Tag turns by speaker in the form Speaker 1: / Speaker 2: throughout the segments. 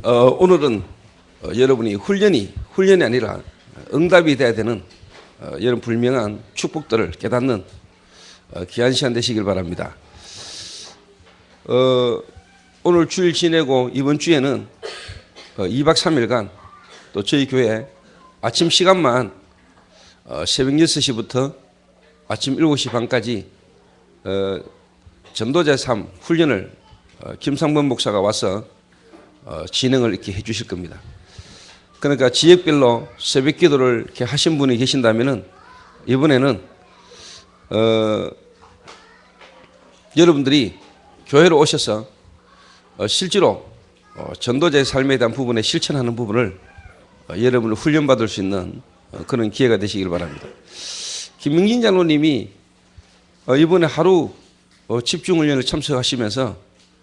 Speaker 1: 오늘은 여러분이 훈련이 아니라 응답이 돼야 되는 여러분 불명한 축복들을 깨닫는 귀한 시간 되시길 바랍니다. 오늘 주일 지내고 이번 주에는 2박 3일간 또 저희 교회 아침 시간만 새벽 6시부터 아침 7시 반까지 전도자 삶 훈련을 김상범 목사가 와서 진행을 이렇게 해 주실 겁니다. 그러니까 지역별로 새벽 기도를 이렇게 하신 분이 계신다면은 이번에는 여러분들이 교회로 오셔서 실제로 전도자의 삶에 대한 부분에 실천하는 부분을 여러분을 훈련받을 수 있는 그런 기회가 되시길 바랍니다. 김민진 장로님이 이번에 하루 집중훈련을 참석하시면서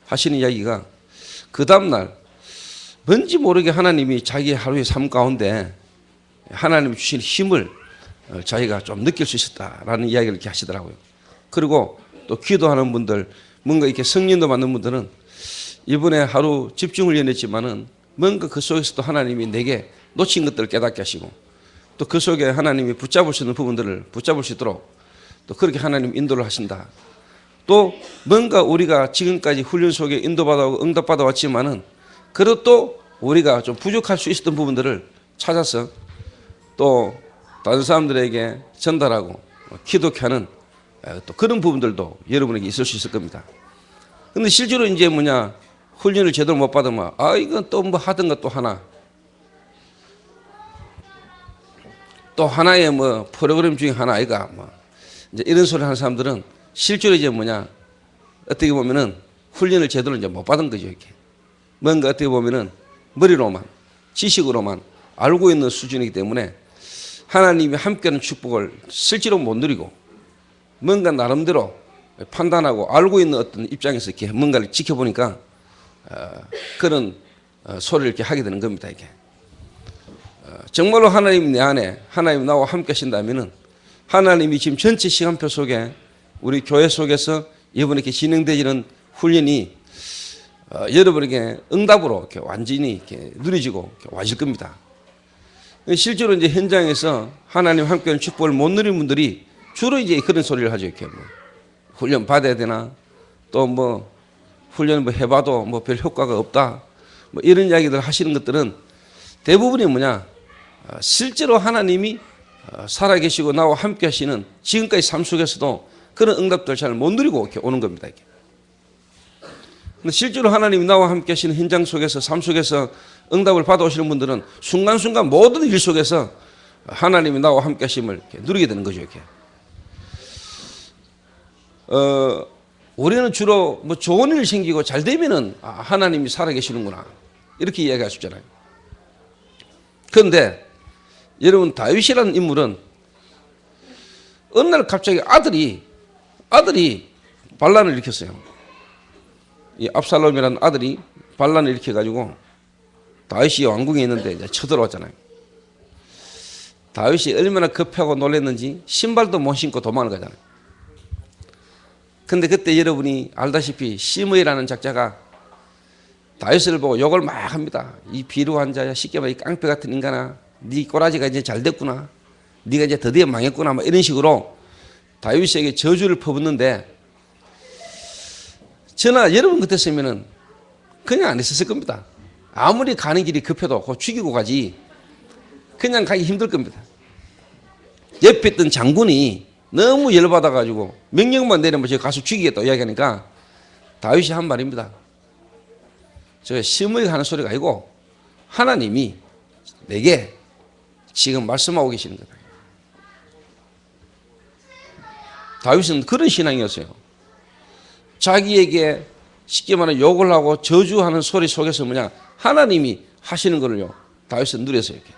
Speaker 1: 하시는 이야기가 그 다음날 뭔지 모르게 하나님이 자기의 하루의 삶 가운데 하나님이 주신 힘을 자기가 좀 느낄 수 있었다라는 이야기를 이렇게 하시더라고요. 그리고 또 기도하는 분들, 뭔가 이렇게 성령도 받는 분들은 이번에 하루 집중훈련했지만은 뭔가 그 속에서도 하나님이 내게 놓친 것들을 깨닫게 하시고 또 그 속에 하나님이 붙잡을 수 있는 부분들을 붙잡을 수 있도록 또 그렇게 하나님 인도를 하신다. 또 뭔가 우리가 지금까지 훈련 속에 인도받아 응답받아 왔지만은 그래도 또 우리가 좀 부족할 수 있었던 부분들을 찾아서 또 다른 사람들에게 전달하고 기독케 하는 또 그런 부분들도 여러분에게 있을 수 있을 겁니다. 근데 실제로 이제 훈련을 제대로 못 받으면 이건 또 뭐 하던가 또 하나 또 하나의 프로그램 중에 하나 아이가 이제 이런 소리 하는 사람들은 실제로 이제 어떻게 보면은 훈련을 제대로 이제 못 받은 거죠. 이렇게 뭔가 어떻게 보면은 머리로만 지식으로만 알고 있는 수준이기 때문에 하나님이 함께하는 축복을 실제로 못 누리고 뭔가 나름대로 판단하고 알고 있는 어떤 입장에서 이렇게 뭔가를 지켜보니까 그런 소리를 이렇게 하게 되는 겁니다. 이게 정말로 하나님 내 안에 하나님 나와 함께 하신다면은 하나님이 지금 전체 시간표 속에 우리 교회 속에서 이번에 이렇게 진행되는 훈련이 여러분에게 응답으로 이렇게 완전히 이렇게 누려지고 이렇게 와질 겁니다. 실제로 이제 현장에서 하나님 함께하는 축복을 못 누리는 분들이 주로 이제 그런 소리를 하죠. 이렇게 훈련 받아야 되나, 또 훈련 해봐도 별 효과가 없다, 이런 이야기들 하시는 것들은 대부분이 실제로 하나님이 살아계시고 나와 함께 하시는 지금까지 삶 속에서도 그런 응답들 잘 못 누리고 이렇게 오는 겁니다. 이게. 근데 실제로 하나님이 나와 함께 하시는 현장 속에서 삶 속에서 응답을 받아오시는 분들은 순간순간 모든 일 속에서 하나님이 나와 함께 하심을 이렇게 누리게 되는 거죠. 이렇게. 우리는 주로 좋은 일이 생기고 잘 되면은 하나님이 살아계시는구나 이렇게 이야기할 수 있잖아요. 그런데 여러분 다윗이라는 인물은 어느 날 갑자기 아들이 반란을 일으켰어요. 이 압살롬이라는 아들이 반란을 일으켜가지고 다윗이 왕궁에 있는데 이제 쳐들어왔잖아요. 다윗이 얼마나 급하고 놀랐는지 신발도 못 신고 도망을 가잖아요. 근데 그때 여러분이 알다시피 시므이라는 작자가 다윗을 보고 욕을 막 합니다. 이 비루한 자야, 쉽게 말해 깡패 같은 인간아, 네 꼬라지가 이제 잘 됐구나, 네가 이제 드디어 망했구나, 이런 식으로 다윗에게 저주를 퍼붓는데 저나 여러분 같았으면은 그냥 안 했었을 겁니다. 아무리 가는 길이 급해도 그거 죽이고 가지 그냥 가기 힘들 겁니다. 옆에 있던 장군이 너무 열받아가지고 명령만 내리면 제가 가서 죽이겠다 이야기하니까 다윗이 한 말입니다. 저 시므이가 하는 소리가 아니고 하나님이 내게 지금 말씀하고 계시는 거다. 다윗은 그런 신앙이었어요. 자기에게 쉽게 말하면 욕을 하고 저주하는 소리 속에서 하나님이 하시는 거를요 다윗은 누렸어요. 이렇게.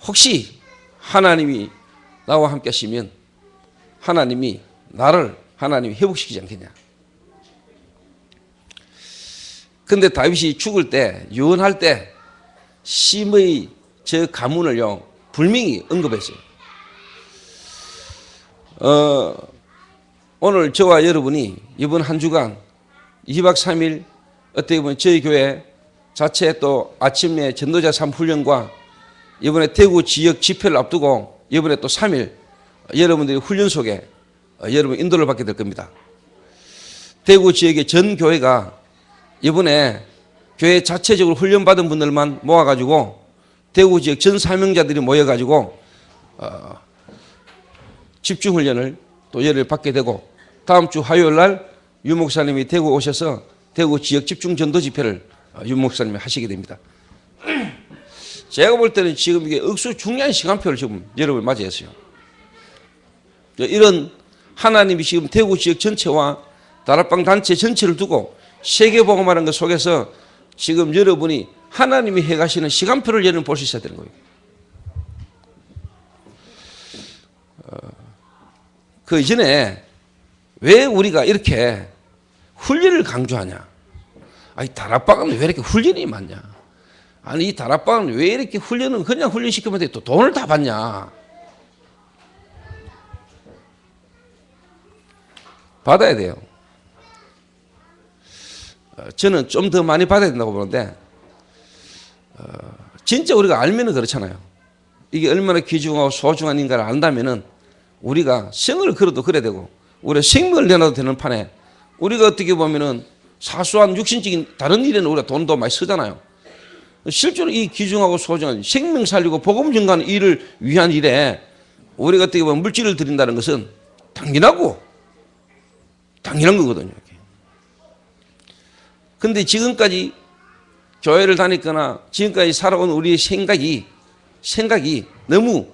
Speaker 1: 혹시 하나님이 나와 함께 하시면 하나님이 나를 회복시키지 않겠냐. 근데 다윗이 죽을 때 유언할 때 심의 저 가문을요 분명히 언급했어요. 오늘 저와 여러분이 이번 한 주간 2박 3일 어떻게 보면 저희 교회 자체 또 아침에 전도자 3훈련과 이번에 대구 지역 집회를 앞두고 이번에 또 3일 여러분들이 훈련 속에 여러분 인도를 받게 될 겁니다. 대구 지역의 전 교회가 이번에 교회 자체적으로 훈련받은 분들만 모아가지고 대구 지역 전 사명자들이 모여가지고 집중훈련을 또 열을 받게 되고 다음 주 화요일 날 유 목사님이 대구 오셔서 대구 지역 집중 전도 집회를 유 목사님이 하시게 됩니다. 제가 볼 때는 지금 이게 억수 중요한 시간표를 지금 여러분을 맞이했어요. 이런 하나님이 지금 대구 지역 전체와 다락방 단체 전체를 두고 세계복음하는 것 속에서 지금 여러분이 하나님이 해가시는 시간표를 여러분 볼 수 있어야 되는 거예요. 그 이전에 왜 우리가 이렇게 훈련을 강조하냐? 아니 다락방은 왜 이렇게 훈련이 많냐? 아니 이 다락방은 왜 이렇게 훈련은 그냥 훈련시키면 돼? 또 돈을 다 받냐? 받아야 돼요. 저는 좀 더 많이 받아야 된다고 보는데 진짜 우리가 알면은 그렇잖아요. 이게 얼마나 귀중하고 소중한 인가를 안다면은 우리가 생을 걸어도 그래야 되고 우리가 생명을 내놔도 되는 판에 우리가 어떻게 보면은 사소한 육신적인 다른 일에는 우리가 돈도 많이 쓰잖아요. 실제로 이 귀중하고 소중한 생명 살리고 복음 증가하는 일을 위한 일에 우리가 어떻게 보면 물질을 드린다는 것은 당연한 거거든요. 그런데 지금까지 교회를 다녔거나 지금까지 살아온 우리의 생각이 너무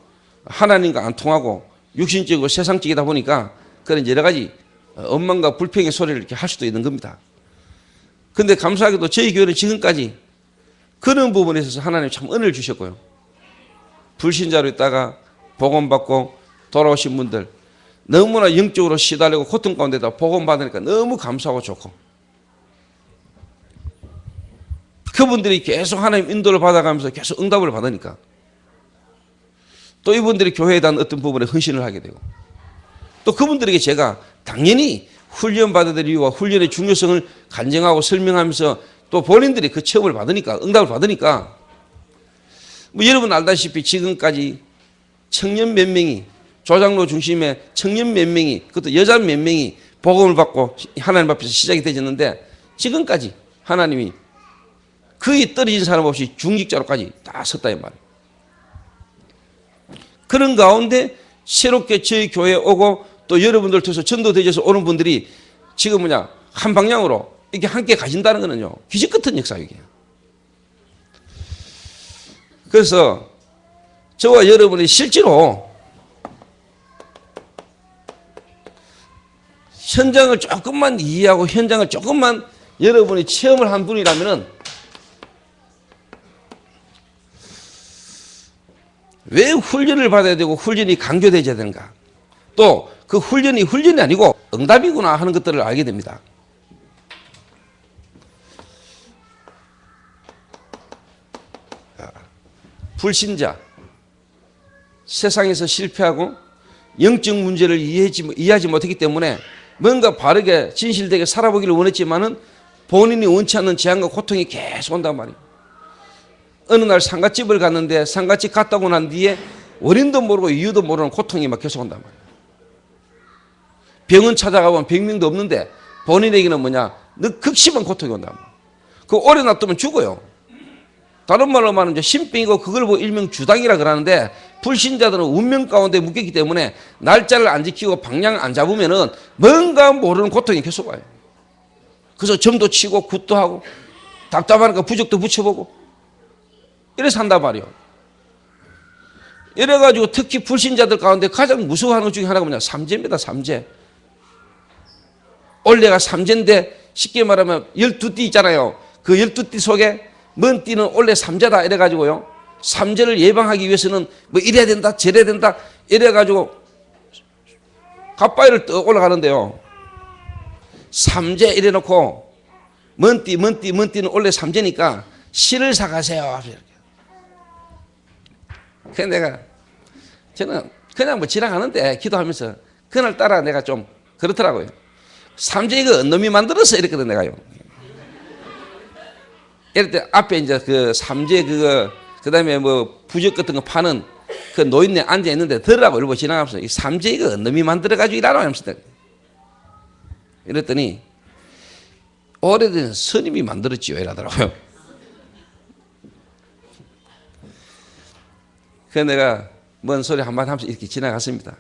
Speaker 1: 하나님과 안 통하고 육신적이고 세상적이다 보니까 그런 여러 가지 원망과 불평의 소리를 이렇게 할 수도 있는 겁니다. 그런데 감사하게도 저희 교회는 지금까지 그런 부분에 있어서 하나님 참 은혜를 주셨고요. 불신자로 있다가 복음받고 돌아오신 분들 너무나 영적으로 시달리고 고통 가운데다 복음받으니까 너무 감사하고 좋고 그분들이 계속 하나님 인도를 받아가면서 계속 응답을 받으니까 또 이분들이 교회에 대한 어떤 부분에 헌신을 하게 되고 또 그분들에게 제가 당연히 훈련받아야 될 이유와 훈련의 중요성을 간증하고 설명하면서 또 본인들이 그 체험을 받으니까 응답을 받으니까 뭐 여러분 알다시피 지금까지 청년 몇 명이 조장로 중심의 청년 몇 명이 그것도 여자 몇 명이 복음을 받고 하나님 앞에서 시작이 되졌는데 지금까지 하나님이 거의 떨어진 사람 없이 중직자로까지 다 섰다 이 말이에요. 그런 가운데 새롭게 저희 교회에 오고 또 여러분들 통해서 전도되셔서 오는 분들이 지금 한 방향으로 이렇게 함께 가신다는 거는요 기적 같은 역사예요. 그래서 저와 여러분이 실제로 현장을 조금만 이해하고 현장을 조금만 여러분이 체험을 한 분이라면은 왜 훈련을 받아야 되고 훈련이 강조되어야 되는가? 또 그 훈련이 아니고 응답이구나 하는 것들을 알게 됩니다. 불신자, 세상에서 실패하고 영적 문제를 이해하지 못했기 때문에 뭔가 바르게 진실되게 살아보기를 원했지만은 본인이 원치 않는 재앙과 고통이 계속 온단 말이에요. 어느 날 상갓집을 갔는데 상갓집 갔다 오고 난 뒤에 원인도 모르고 이유도 모르는 고통이 막 계속 온단 말이에요. 병원 찾아가보면 병명도 없는데 본인에게는 극심한 고통이 온단 말이에요. 그 오래 놔두면 죽어요. 다른 말로 말하면 신병이고 그걸 보고 일명 주당이라 그러는데 불신자들은 운명 가운데 묶였기 때문에 날짜를 안 지키고 방향 안 잡으면은 뭔가 모르는 고통이 계속 와요. 그래서 점도 치고 굿도 하고 답답하니까 부적도 붙여보고 이래서 한단 말이에요. 이래가지고 특히 불신자들 가운데 가장 무서워하는 것 중에 하나가 삼재입니다. 삼재. 올해가 삼재인데 쉽게 말하면 12띠 있잖아요. 그 12띠 속에 먼 띠는 원래 삼재다 이래가지고요. 삼재를 예방하기 위해서는 이래야 된다 저래야 된다 이래가지고 갓바위를 떠 올라가는데요. 삼재 이래놓고 먼 띠는 원래 삼재니까 실을 사가세요. 그래서 저는 그냥 지나가는데 기도하면서 그날따라 내가 좀 그렇더라고요. 삼재 이거 놈이 만들었어 이랬거든 내가요. 이럴 때 앞에 이제 그 삼재 그거 그다음에 뭐 부적 같은 거 파는 그 노인네 앉아 있는데 들으라고 일부 지나가면서 이 삼재 이거 놈이 만들어 가지고 일하라 하면서 이랬더니 오래된 스님이 만들었지요 이러더라고요. 그래서 내가 뭔 소리 한마디 하면서 이렇게 지나갔습니다.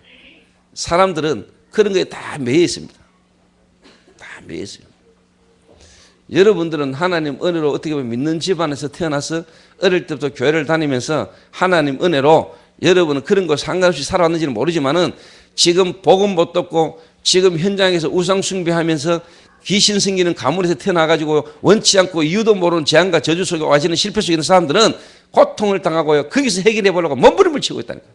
Speaker 1: 사람들은 그런 거에 다 매여 있습니다. 다 매여 있어요. 여러분들은 하나님 은혜로 어떻게 보면 믿는 집안에서 태어나서 어릴 때부터 교회를 다니면서 하나님 은혜로 여러분은 그런 거 상관없이 살아왔는지는 모르지만은 지금 복음 못 듣고 지금 현장에서 우상 숭배하면서 귀신 생기는 가문에서 태어나가지고 원치 않고 이유도 모르는 재앙과 저주 속에 와지는 실패 속에 있는 사람들은 고통을 당하고요. 거기서 해결해 보려고 몸부림을 치고 있다니까.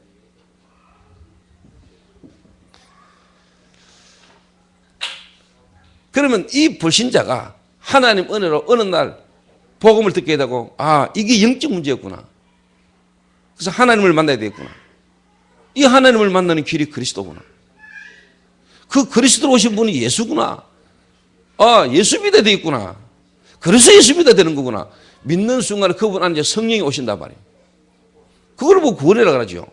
Speaker 1: 그러면 이 불신자가 하나님 은혜로 어느 날 복음을 듣게 되고 아 이게 영적 문제였구나. 그래서 하나님을 만나야 되겠구나. 이 하나님을 만나는 길이 그리스도구나. 그 그리스도로 오신 분이 예수구나. 아 예수 믿어야 되겠구나. 그래서 예수 믿어야 되는 거구나. 믿는 순간에 그분 안에 성령이 오신단 말이에요. 그걸 보고 구원이라고 그러죠.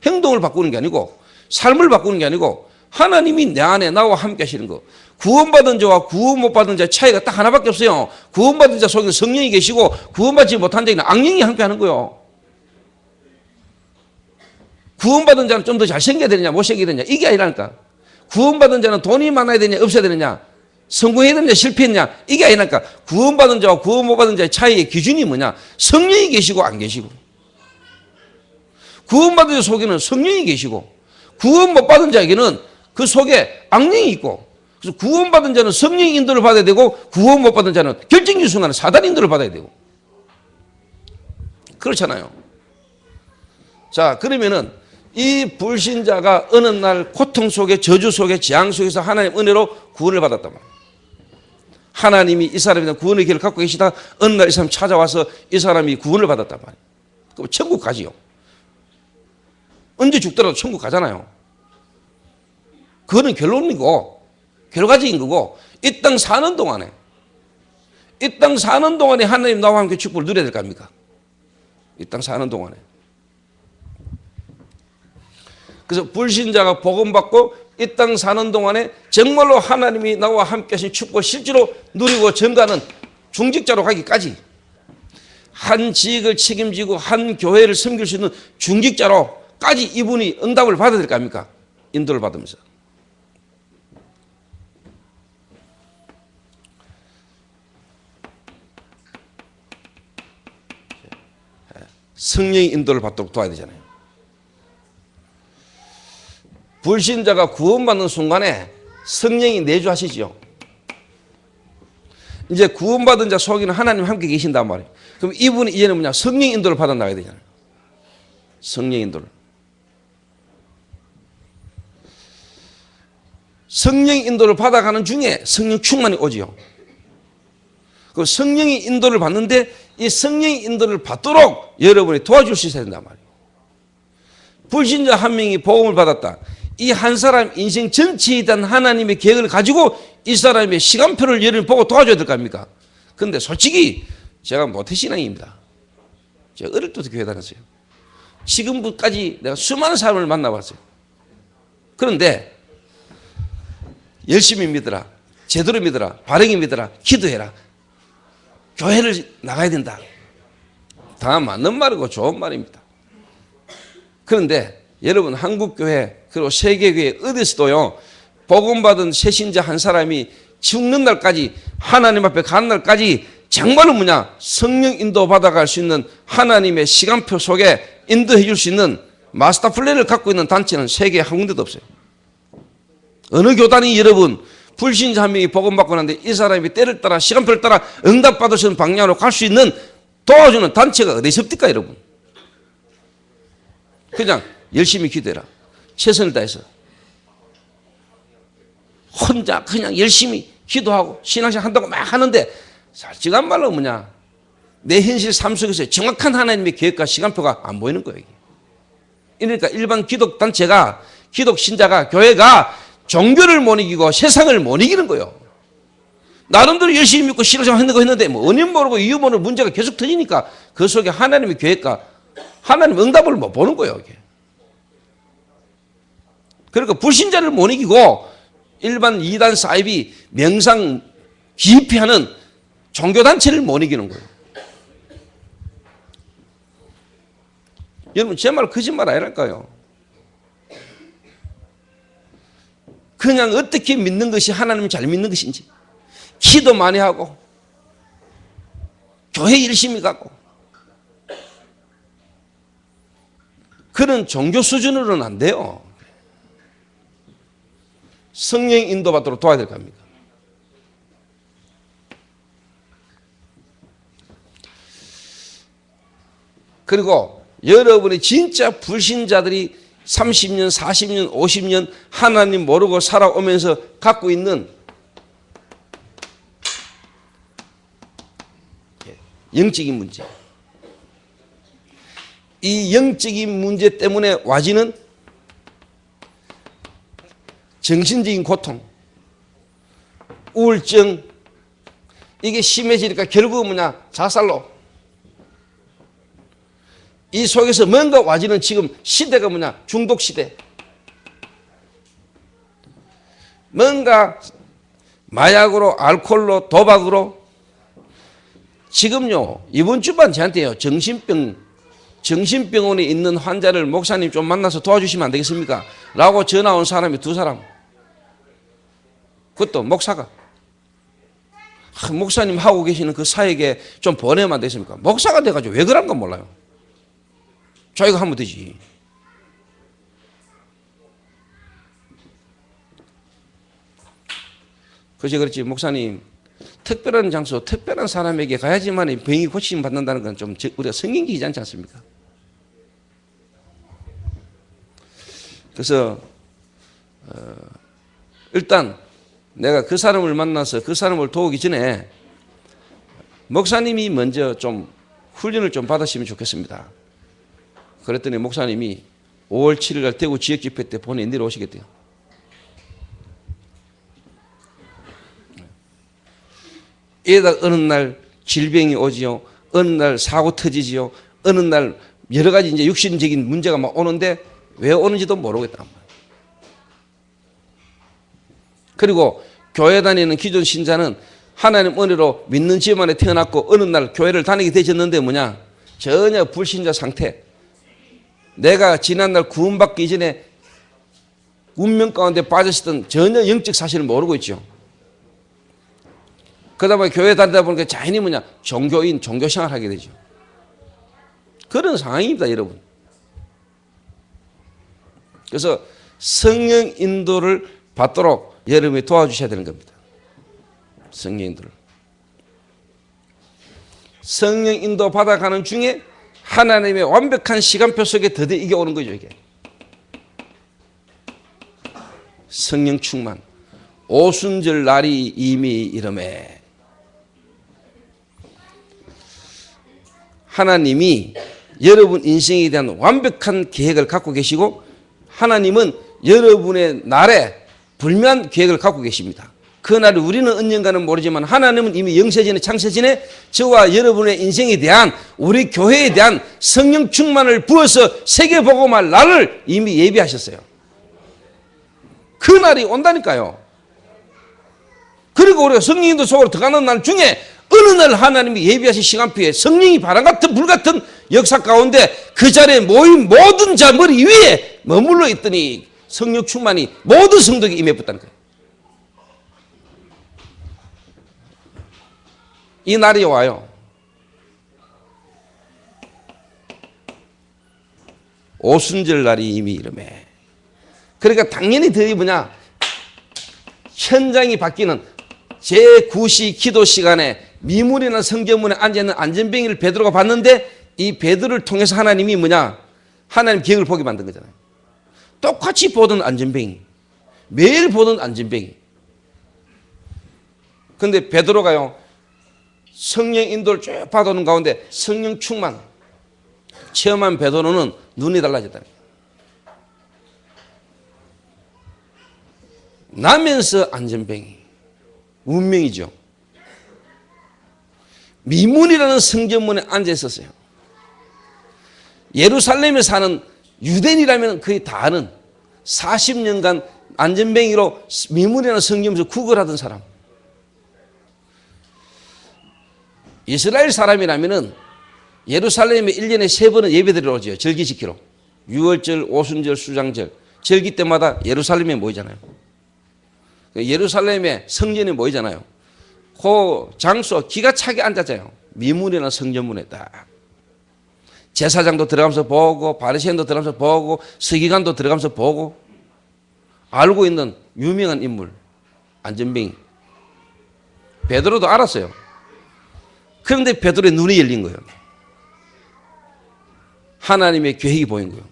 Speaker 1: 행동을 바꾸는 게 아니고 삶을 바꾸는 게 아니고 하나님이 내 안에 나와 함께 하시는 거. 구원받은 자와 구원 못 받은 자의 차이가 딱 하나밖에 없어요. 구원받은 자 속에 성령이 계시고 구원받지 못한 자에는 악령이 함께 하는 거예요. 구원받은 자는 좀 더 잘생겨야 되느냐 못생겨야 되느냐 이게 아니라니까. 구원받은 자는 돈이 많아야 되느냐 없어야 되느냐 성공해야 되느냐 실패했느냐 이게 아니라니까. 구원받은 자와 구원 못 받은 자의 차이의 기준이 뭐냐. 성령이 계시고 안 계시고. 구원받은 자 속에는 성령이 계시고 구원 못 받은 자에게는 그 속에 악령이 있고. 그래서 구원받은 자는 성령 인도를 받아야 되고 구원 못 받은 자는 결정적인 순간에 사단 인도를 받아야 되고. 그렇잖아요. 자 그러면은 이 불신자가 어느 날 고통 속에 저주 속에 재앙 속에서 하나님 은혜로 구원을 받았단 말이에요. 하나님이 이 사람에 대한 구원의 길을 갖고 계시다 어느 날 이 사람 찾아와서 이 사람이 구원을 받았단 말이에요. 그럼 천국 가지요. 언제 죽더라도 천국 가잖아요. 그거는 결론이고 결과적인 거고 이 땅 사는 동안에 하나님 나와 함께 축복을 누려야 될 거 아닙니까? 이 땅 사는 동안에. 그래서 불신자가 복음받고 이 땅 사는 동안에 정말로 하나님이 나와 함께 하신 축복을 실제로 누리고 전가하는 중직자로 가기까지 한 지역을 책임지고 한 교회를 섬길 수 있는 중직자로까지 이분이 응답을 받아야 될 거 아닙니까? 인도를 받으면서. 성령의 인도를 받도록 도와야 되잖아요. 불신자가 구원받는 순간에 성령이 내주하시죠. 이제 구원받은 자 속에는 하나님 함께 계신단 말이에요. 그럼 이분이 이제는 뭐냐? 성령 인도를 받아 나가야 되잖아요. 성령 인도를. 성령 인도를 받아가는 중에 성령 충만이 오지요. 그 성령의 인도를 받는데 이 성령의 인도를 받도록 여러분이 도와줄 수 있어야 된단 말이에요. 불신자 한 명이 복음을 받았다. 이 한 사람 인생 전체에 대한 하나님의 계획을 가지고 이 사람의 시간표를 여러분이 보고 도와줘야 될 거 아닙니까? 그런데 솔직히 제가 모태신앙입니다. 제가 어릴 때부터 교회 다녔어요. 지금까지 내가 수많은 사람을 만나봤어요. 그런데 열심히 믿어라. 제대로 믿어라. 바르게 믿어라. 기도해라. 교회를 나가야 된다. 다 맞는 말이고 좋은 말입니다. 그런데 여러분 한국교회 그리고 세계교회 어디서도요 복음받은 새신자 한 사람이 죽는 날까지 하나님 앞에 가는 날까지 정말로 뭐냐 성령 인도 받아갈 수 있는 하나님의 시간표 속에 인도해 줄 수 있는 마스터 플랜을 갖고 있는 단체는 세계에 한 군데도 없어요. 어느 교단이 여러분 불신자 한 명이 복음받고 났는데 이 사람이 때를 따라 시간표를 따라 응답받을 수 있는 방향으로 갈 수 있는 도와주는 단체가 어디 있습니까 여러분? 그냥 열심히 기도해라. 최선을 다해서 혼자 그냥 열심히 기도하고 신앙생활 한다고 막 하는데 솔직한 말로 뭐냐 내 현실 삶 속에서 정확한 하나님의 계획과 시간표가 안 보이는 거예요. 그러니까 일반 기독 단체가 기독 신자가 교회가 종교를 못 이기고 세상을 못 이기는 거예요. 나름대로 열심히 믿고 신앙생활 했는데 뭐 원인 모르고 이유 모르고 문제가 계속 터지니까 그 속에 하나님의 계획과 하나님 응답을 못 보는 거예요. 이게. 그러니까 불신자를 못 이기고 일반 이단 사이비 명상 깊이 하는 종교단체를 못 이기는 거예요. 여러분 제 말 거짓말 아니랄까요? 그냥 어떻게 믿는 것이 하나님을 잘 믿는 것인지 기도 많이 하고 교회 열심히 가고 그런 종교 수준으로는 안 돼요. 성령 인도받도록 도와야 될 겁니다. 그리고 여러분이 진짜 불신자들이 30년, 40년, 50년 하나님 모르고 살아오면서 갖고 있는 영적인 문제. 이 영적인 문제 때문에 와지는 정신적인 고통, 우울증, 이게 심해지니까 결국은 뭐냐? 자살로. 이 속에서 뭔가 와지는 지금 시대가 뭐냐? 중독 시대. 뭔가 마약으로, 알코올로, 도박으로. 지금요, 이번 주만 저한테요, 정신병원에 있는 환자를 목사님 좀 만나서 도와주시면 안 되겠습니까? 라고 전화 온 사람이 2사람. 그것도 목사가. 목사님 하고 계시는 그 사역에 좀 보내면 안 되겠습니까? 목사가 돼가지고 왜 그런 건 몰라요. 자기가 하면 되지. 그래서 그렇지, 목사님, 특별한 장소, 특별한 사람에게 가야지만 병이 고침 받는다는 건 좀 우리가 성경적이지 않지 않습니까? 그래서 일단 내가 그 사람을 만나서 그 사람을 도우기 전에 목사님이 먼저 좀 훈련을 좀 받으시면 좋겠습니다. 그랬더니 목사님이 5월 7일 날 대구 지역집회 때 본에 내려오시겠대요. 이러다 어느 날 질병이 오지요. 어느 날 사고 터지지요. 어느 날 여러 가지 이제 육신적인 문제가 막 오는데 왜 오는지도 모르겠다. 그리고 교회 다니는 기존 신자는 하나님 은혜로 믿는 집안에 태어났고 어느 날 교회를 다니게 되셨는데 뭐냐? 전혀 불신자 상태. 내가 지난날 구원받기 이전에 운명 가운데 빠졌던 전혀 영적 사실을 모르고 있죠. 그러다 보니 교회 다니다 보니까 자연히 뭐냐? 종교인, 종교생활 하게 되죠. 그런 상황입니다, 여러분. 그래서 성령 인도를 받도록 여러분이 도와주셔야 되는 겁니다. 성령 인도를. 성령 인도 받아가는 중에 하나님의 완벽한 시간표 속에 드디어 이게 오는 거죠, 이게. 성령 충만. 오순절 날이 이미 이름에. 하나님이 여러분 인생에 대한 완벽한 계획을 갖고 계시고 하나님은 여러분의 날에 불면한 계획을 갖고 계십니다. 그 날을 우리는 언젠가는 모르지만 하나님은 이미 영세전에 창세전에 저와 여러분의 인생에 대한 우리 교회에 대한 성령 충만을 부어서 세계복음할 날을 이미 예비하셨어요. 그 날이 온다니까요. 그리고 우리가 성령인도 속으로 들어가는 날 중에 어느 날 하나님이 예비하신 시간표에 성령이 바람 같은 불 같은 역사 가운데 그 자리에 모인 모든 자 머리 위에 머물러 있더니 성령 충만이 모든 성도에게 임해붙다는 거예요. 이 날이 와요. 오순절 날이 이미 이름에. 그러니까 당연히 더 뭐냐? 현장이 바뀌는 제9시 기도 시간에 미문이나 성경문에 앉아있는 안전뱅이를 베드로가 봤는데 이 베드로를 통해서 하나님이 뭐냐? 하나님 계획을 보게 만든 거잖아요. 똑같이 보던 안전뱅이. 매일 보던 안전뱅이. 근데 베드로가요. 성령 인도를 쭉 받아오는 가운데 성령 충만 체험한 베드로는 눈이 달라졌다. 나면서 안전뱅이. 운명이죠. 미문이라는 성전문에 앉아 있었어요. 예루살렘에 사는 유대인이라면 거의 다 아는 40년간 안전뱅이로 미문이라는 성전에서 구걸하던 사람. 이스라엘 사람이라면은 예루살렘에 1년에 3번은 예배드리러 오죠. 절기 지키러. 유월절, 오순절, 수장절. 절기 때마다 예루살렘에 모이잖아요. 예루살렘에 성전에 모이잖아요. 그 장소 기가 차게 앉았잖아요. 미문이나 성전문에 딱. 제사장도 들어가면서 보고, 바리새인도 들어가면서 보고, 서기관도 들어가면서 보고, 알고 있는 유명한 인물, 안전뱅이. 베드로도 알았어요. 그런데 베드로의 눈이 열린 거예요. 하나님의 계획이 보인 거예요.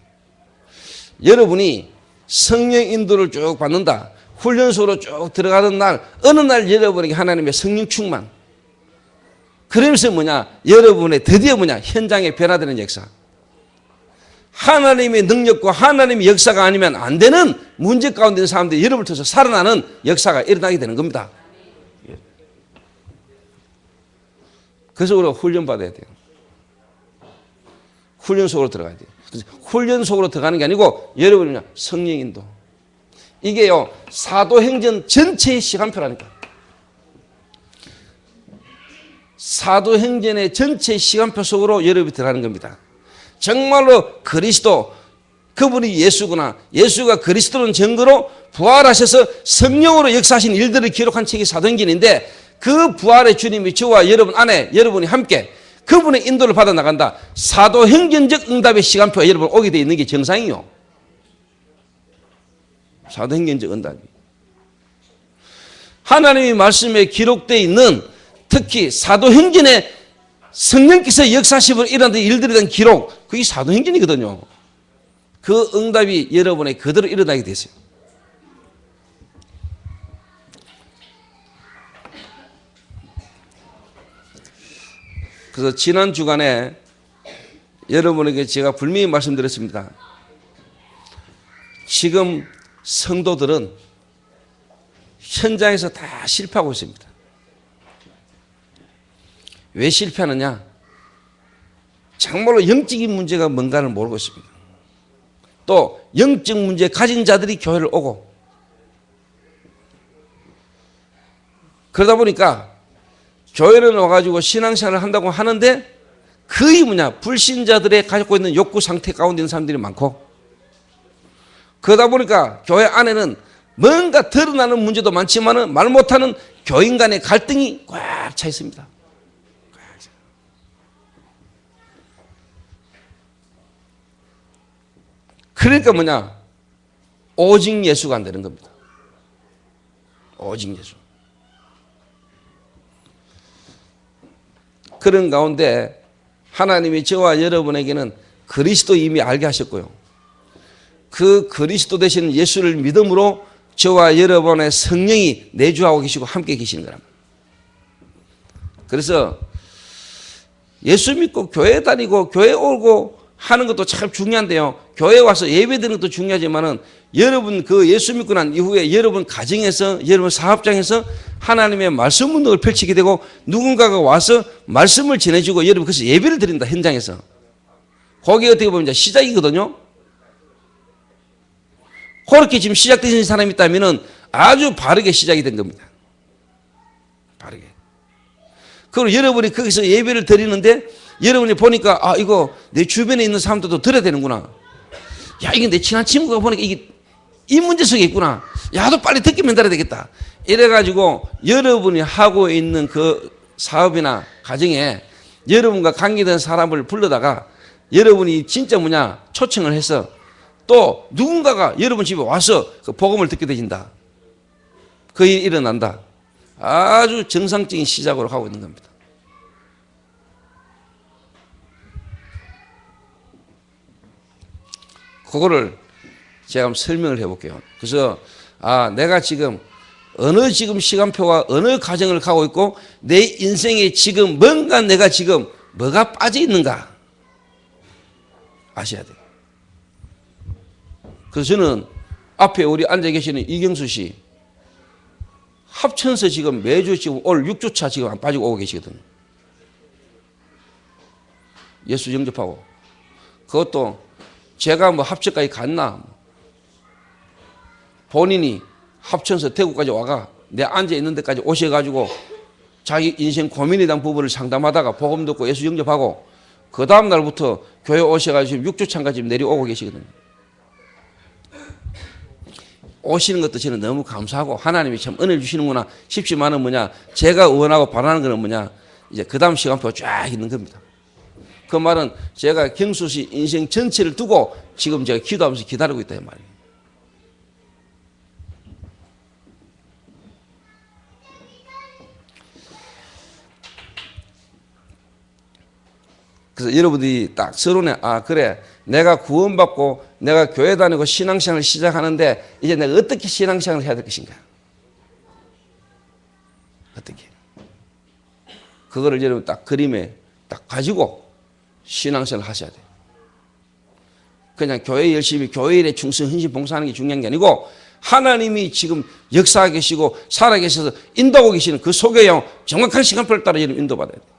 Speaker 1: 여러분이 성령 인도를 쭉 받는다. 훈련소로 쭉 들어가는 날, 어느 날 여러분에게 하나님의 성령 충만. 그러면서 뭐냐? 여러분의 드디어 뭐냐? 현장에 변화되는 역사. 하나님의 능력과 하나님의 역사가 아니면 안 되는 문제 가운데 있는 사람들이 여러분을 통해서 살아나는 역사가 일어나게 되는 겁니다. 그래서 우리가 훈련받아야 돼요. 훈련 속으로 들어가야 돼요. 훈련 속으로 들어가는 게 아니고 여러분이 성령 인도. 이게요, 사도행전 전체의 시간표라니까. 사도행전의 전체 시간표 속으로 여러분이 들어가는 겁니다. 정말로 그리스도, 그분이 예수구나. 예수가 그리스도는 증거로 부활하셔서 성령으로 역사하신 일들을 기록한 책이 사도행전인데 그 부활의 주님이 저와 여러분 안에 여러분이 함께 그분의 인도를 받아 나간다. 사도행전적 응답의 시간표에 여러분 오게 되어 있는 게 정상이요. 사도행전적 응답이. 하나님의 말씀에 기록되어 있는 특히 사도행전에 성령께서 역사심으로 일어나는 일들에 대한 기록, 그게 사도행전이거든요. 그 응답이 여러분에 그대로 일어나게 되세요. 그래서 지난 주간에 여러분에게 제가 분명히 말씀드렸습니다. 지금 성도들은 현장에서 다 실패하고 있습니다. 왜 실패하느냐? 정말로 영적인 문제가 뭔가를 모르고 있습니다. 또 영적 문제 가진 자들이 교회를 오고 그러다 보니까 교회를 와가지고 신앙생활을 한다고 하는데 거의 뭐냐? 불신자들의 가지고 있는 욕구 상태 가운데 있는 사람들이 많고 그러다 보니까 교회 안에는 뭔가 드러나는 문제도 많지만은 말 못하는 교인 간의 갈등이 꽉 차 있습니다. 그러니까 뭐냐? 오직 예수가 안 되는 겁니다. 오직 예수. 그런 가운데 하나님이 저와 여러분에게는 그리스도 이미 알게 하셨고요. 그 그리스도 되시는 예수를 믿음으로 저와 여러분의 성령이 내주하고 계시고 함께 계시는 거랍니다. 그래서 예수 믿고 교회 다니고 교회 오고 하는 것도 참 중요한데요. 교회 와서 예배 드리는 것도 중요하지만은 여러분 그 예수 믿고 난 이후에 여러분 가정에서 여러분 사업장에서 하나님의 말씀 운동을 펼치게 되고 누군가가 와서 말씀을 전해주고 여러분 그래서 예배를 드린다 현장에서. 거기에 어떻게 보면 이제 시작이거든요. 그렇게 지금 시작되신 사람이 있다면은 아주 바르게 시작이 된 겁니다. 바르게. 그리고 여러분이 거기서 예배를 드리는데 여러분이 보니까 아 이거 내 주변에 있는 사람들도 들어야 되는구나. 야 이게 내 친한 친구가 보니까 이게 이 문제 속에 있구나. 야 너 빨리 듣기만 들어야 되겠다. 이래가지고 여러분이 하고 있는 그 사업이나 가정에 여러분과 관계된 사람을 불러다가 여러분이 진짜 뭐냐 초청을 해서 또 누군가가 여러분 집에 와서 그 복음을 듣게 되진다. 그 일이 일어난다. 아주 정상적인 시작으로 하고 있는 겁니다. 그거를 제가 한번 설명을 해볼게요. 그래서 내가 지금 어느 지금 시간표와 어느 과정을 가고 있고 내 인생에 지금 뭔가 내가 지금 뭐가 빠져 있는가 아셔야 돼요. 그래서 저는 앞에 우리 앉아 계시는 이경수 씨 합천서 지금 매주 지금 올 6주차 지금 안 빠지고 오고 계시거든요. 예수 영접하고, 그것도 제가 뭐 합천까지 갔나, 본인이 합천서 대구까지 와가 내 앉아 있는 데까지 오셔가지고 자기 인생 고민에 대한 부분을 상담하다가 복음 듣고 예수 영접하고, 그 다음 날부터 교회 오셔가지고 6주 차까지 내려오고 계시거든요. 오시는 것도 저는 너무 감사하고 하나님이 참 은혜를 주시는구나 싶지만은 뭐냐, 제가 원하고 바라는 거는 뭐냐, 이제 그 다음 시간표가 쫙 있는 겁니다. 그 말은 제가 경수 씨 인생 전체를 두고 지금 제가 기도하면서 기다리고 있다 이 말이에요. 그래서 여러분들이 딱 서론에, 아 그래, 내가 구원받고 내가 교회 다니고 신앙생활을 시작하는데 이제 내가 어떻게 신앙생활을 해야 될 것인가, 어떻게, 그거를 여러분 딱 그림에 딱 가지고 신앙생활을 하셔야 돼요. 그냥 교회 열심히 교회 일에 충성 헌신 봉사하는 게 중요한 게 아니고, 하나님이 지금 역사하고 계시고 살아계셔서 인도하고 계시는 그 속에요 정확한 시간표를 따라 여러분 인도받아야 돼요.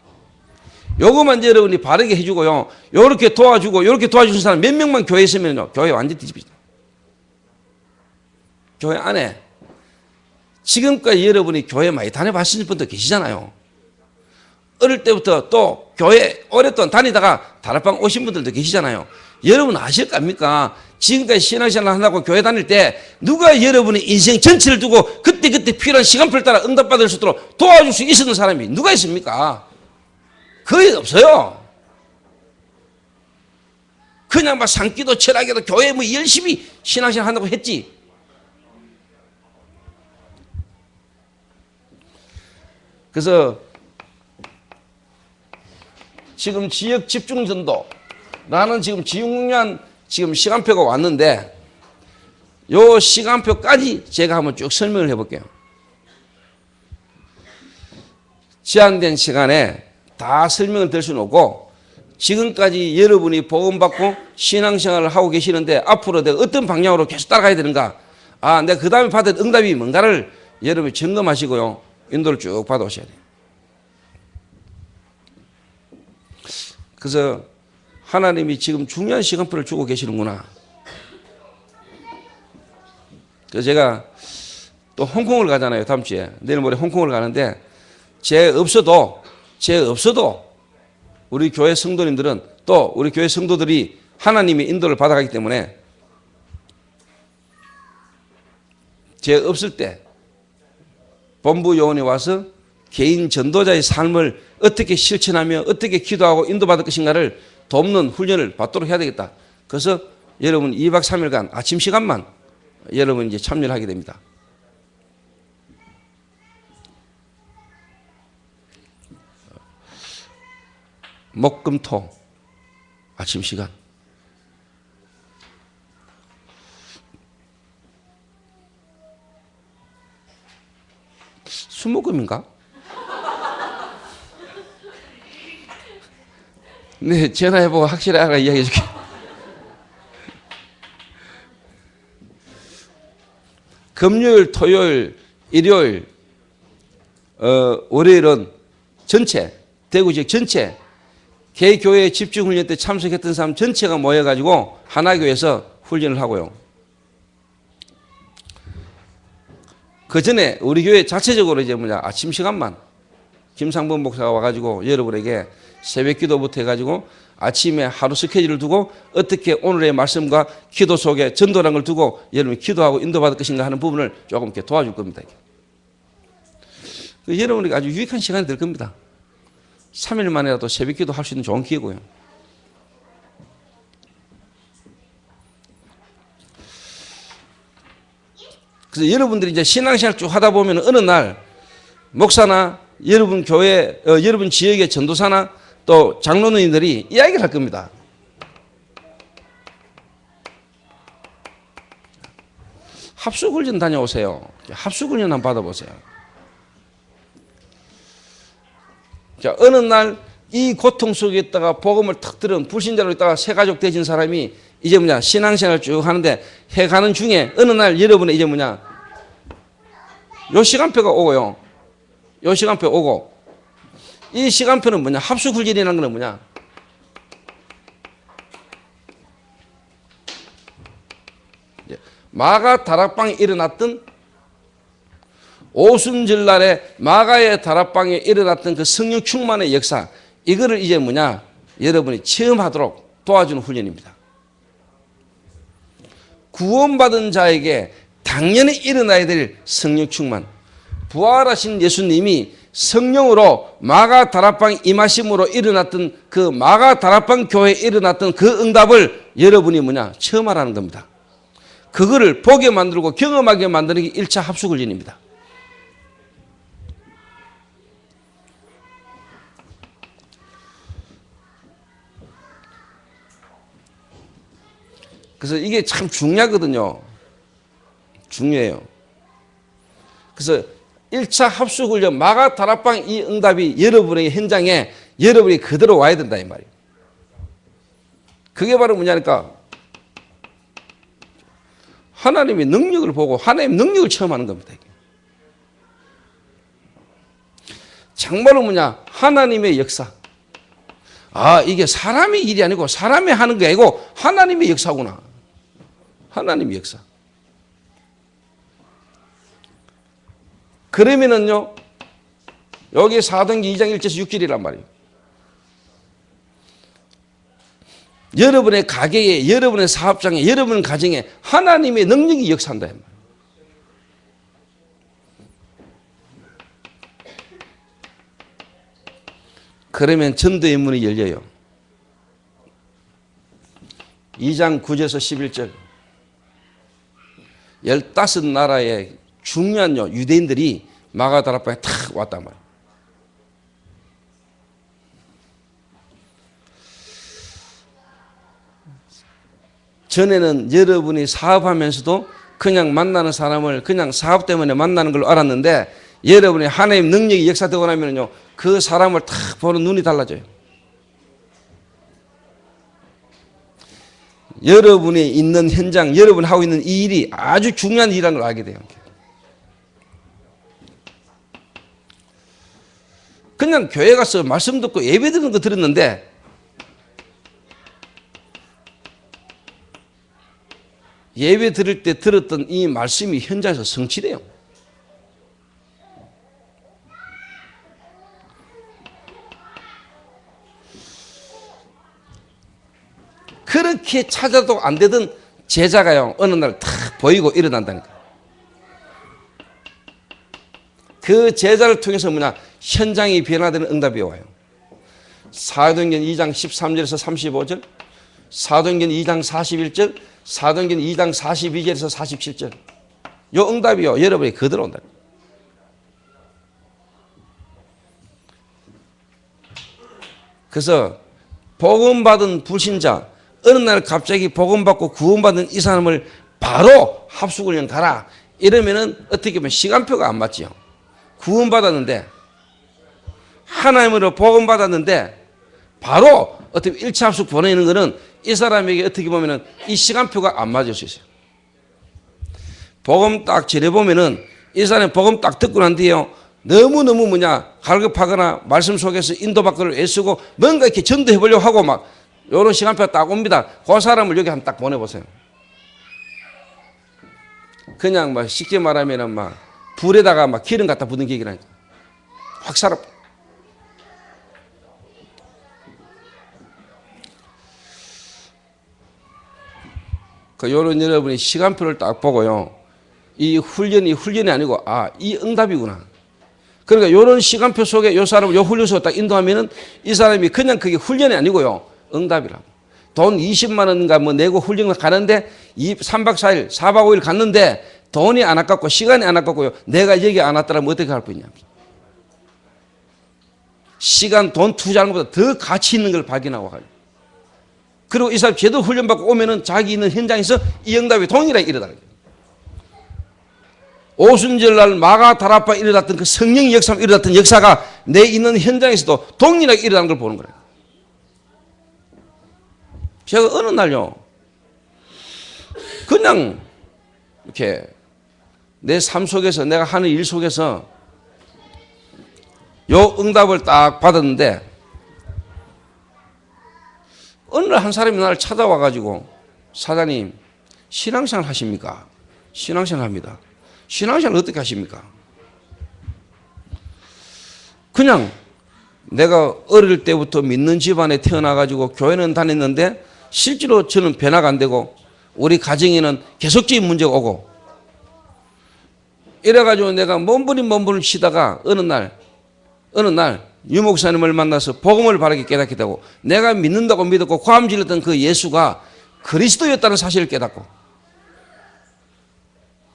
Speaker 1: 요거만 여러분이 바르게 해주고요, 요렇게 도와주고 요렇게 도와주는 사람 몇 명만 교회에 있으면요 교회 완전히 뒤집히죠. 교회 안에 지금까지 여러분이 교회 많이 다녀봤으신 분도 계시잖아요. 어릴 때부터 또 교회 오랫동안 다니다가 다락방 오신 분들도 계시잖아요. 여러분 아실 거 아닙니까? 지금까지 신앙생활 한다고 교회 다닐 때 누가 여러분의 인생 전체를 두고 그때그때 필요한 시간표를 따라 응답받을 수 있도록 도와줄 수 있었던 사람이 누가 있습니까? 거의 없어요. 그냥 막 산기도 철학에도 교회 뭐 열심히 신앙생활 한다고 했지. 그래서 지금 지역 집중전도라는 지금 지육년 지금 시간표가 왔는데, 요 시간표까지 제가 한번 쭉 설명을 해볼게요. 제한된 시간에 다 설명을 드릴 수는 없고, 지금까지 여러분이 복음받고 신앙생활을 하고 계시는데 앞으로 내가 어떤 방향으로 계속 따라가야 되는가, 아 내가 그 다음에 받은 응답이 뭔가를 여러분이 점검하시고요 인도를 쭉 받아오셔야 돼요. 그래서 하나님이 지금 중요한 시간표를 주고 계시는구나. 그래서 제가 또 홍콩을 가잖아요. 다음 주에 내일 모레 홍콩을 가는데, 제 없어도 우리 교회 성도님들은, 또 우리 교회 성도들이 하나님의 인도를 받아가기 때문에 제 없을 때 본부 요원이 와서 개인 전도자의 삶을 어떻게 실천하며 어떻게 기도하고 인도받을 것인가를 돕는 훈련을 받도록 해야 되겠다. 그래서 여러분 2박 3일간 아침 시간만 여러분 이제 참여를 하게 됩니다. 목, 금, 토 아침 시간. 수목금인가? 네, 전화해보고 확실히 알아 이야기해줄게. 금요일, 토요일, 일요일, 월요일은 전체, 대구 지역 전체 개교회 집중훈련 때 참석했던 사람 전체가 모여가지고 하나교회에서 훈련을 하고요. 그 전에 우리 교회 자체적으로 이제 아침 시간만 김상범 목사가 와가지고 여러분에게 새벽 기도부터 해가지고 아침에 하루 스케줄을 두고 어떻게 오늘의 말씀과 기도 속에 전도라는 걸 두고 여러분이 기도하고 인도받을 것인가 하는 부분을 조금 이렇게 도와줄 겁니다. 여러분에게 아주 유익한 시간이 될 겁니다. 3일 만에라도 새벽 기도 할 수 있는 좋은 기회고요. 그래서 여러분들이 이제 신앙생활 쭉 하다 보면 어느 날 목사나 여러분 교회, 여러분 지역의 전도사나 또 장로님들이 이야기를 할 겁니다. 합숙훈련 다녀오세요. 합숙훈련 한번 받아보세요. 자, 어느 날 이 고통 속에 있다가 복음을 탁 들은 불신자로 있다가 새가족 되진 사람이 이제 신앙생활을 쭉 하는데 해가는 중에 어느 날 여러분의 이제 요 시간표가 오고요. 요 시간표 오고, 이 시간표는 합숙훈련이라는 건 마가 다락방에 일어났던 오순절날에 마가의 다락방에 일어났던 그 성령 충만의 역사, 이거를 이제 뭐냐, 여러분이 체험하도록 도와주는 훈련입니다. 구원받은 자에게 당연히 일어나야 될 성령 충만, 부활하신 예수님이 성령으로 마가 다락방 임하심으로 일어났던 그 마가 다락방 교회에 일어났던 그 응답을 여러분이 뭐냐, 체험하라는 겁니다. 그거를 보게 만들고 경험하게 만드는 게 1차 합숙훈련입니다. 그래서 이게 참 중요하거든요. 중요해요. 그래서 1차 합숙훈련 마가 다락방 이 응답이 여러분의 현장에 여러분이 그대로 와야 된다 이 말이에요. 그게 바로 뭐냐니까 하나님의 능력을 보고 하나님의 능력을 체험하는 겁니다. 정말로 뭐냐, 하나님의 역사. 아, 이게 사람의 일이 아니고 사람이 하는 게 아니고 하나님의 역사구나. 하나님의 역사. 그러면은요, 여기 사도행전 2장 1절에서 6절이란 말이에요. 여러분의 가게에, 여러분의 사업장에, 여러분의 가정에 하나님의 능력이 역사한다. 그러면 전도의 문이 열려요. 2장 9절에서 11절. 15나라의 중요한 유대인들이 마가 다락방에 탁 왔단 말이에요. 전에는 여러분이 사업하면서도 그냥 만나는 사람을 그냥 사업 때문에 만나는 걸로 알았는데, 여러분이 하나님 능력이 역사되고 나면요, 그 사람을 탁 보는 눈이 달라져요. 여러분이 있는 현장, 여러분이 하고 있는 이 일이 아주 중요한 일이라는 걸 알게 돼요. 그냥 교회 가서 말씀 듣고 예배 드리는 거 들었는데, 예배 드릴 때 들었던 이 말씀이 현장에서 성취돼요. 그렇게 찾아도 안 되던 제자가요, 어느 날 탁 보이고 일어난다니까. 그 제자를 통해서 뭐냐, 현장이 변화되는 응답이 와요. 사도행전 2장 13절에서 35절, 사도행전 2장 41절, 사도행전 2장 42절에서 47절. 요 응답이요, 여러분이 그대로 온다. 그래서 복음받은 불신자, 어느 날 갑자기 복음받고 구원받은 이 사람을 바로 합숙훈련 가라 이러면은 어떻게 보면 시간표가 안 맞지요. 구원받았는데, 하나님으로 복음받았는데 바로 어떻게 1차 합숙 보내는 거는 이 사람에게 어떻게 보면은 이 시간표가 안 맞을 수 있어요. 복음 딱 전해보면은 이 사람이 복음 딱 듣고 난 뒤에요, 너무너무 뭐냐, 갈급하거나 말씀 속에서 인도받기를 애쓰고 뭔가 이렇게 전도해 보려고 하고 막 요런 시간표가 딱 옵니다. 그 사람을 여기 한번 딱 보내보세요. 그냥 막 쉽게 말하면은 막 불에다가 막 기름 갖다 붓는 기기라니까. 확 살아. 그 요런 여러분이 시간표를 딱 보고요, 이 훈련이 아니고 아, 이 응답이구나. 그러니까 요런 시간표 속에 요 사람을 요 훈련 속에 딱 인도하면은 이 사람이 그냥 그게 훈련이 아니고요, 응답이라. 돈 20만 원인가 뭐 내고 훈련을 가는데 3박 4일, 4박 5일 갔는데 돈이 안 아깝고 시간이 안 아깝고요, 내가 여기 안 왔더라면 어떻게 할 뻔이냐. 시간, 돈 투자하는 것보다 더 가치 있는 걸 발견하고 가요. 그리고 이 사람이 제대로 훈련받고 오면은 자기 있는 현장에서 이 응답이 동일하게 일어나는 거예요. 오순절날 마가 다락방에 일어났던 그 성령의 역사가 일어났던 역사가 내 있는 현장에서도 동일하게 일어나는 걸 보는 거예요. 제가 어느 날요, 그냥 이렇게 내 삶 속에서 내가 하는 일 속에서 요 응답을 딱 받았는데, 어느 날 한 사람이 나를 찾아와가지고, 사장님 신앙생활 하십니까? 신앙생활 합니다. 신앙생활 어떻게 하십니까? 그냥 내가 어릴 때부터 믿는 집안에 태어나가지고 교회는 다녔는데 실제로 저는 변화가 안 되고 우리 가정에는 계속적인 문제가 오고 이래가지고 내가 몸부림 치다가 어느 날 유목사님을 만나서 복음을 바르게 깨닫게 되고 내가 믿는다고 믿었고 고함 질렀던 그 예수가 그리스도였다는 사실을 깨닫고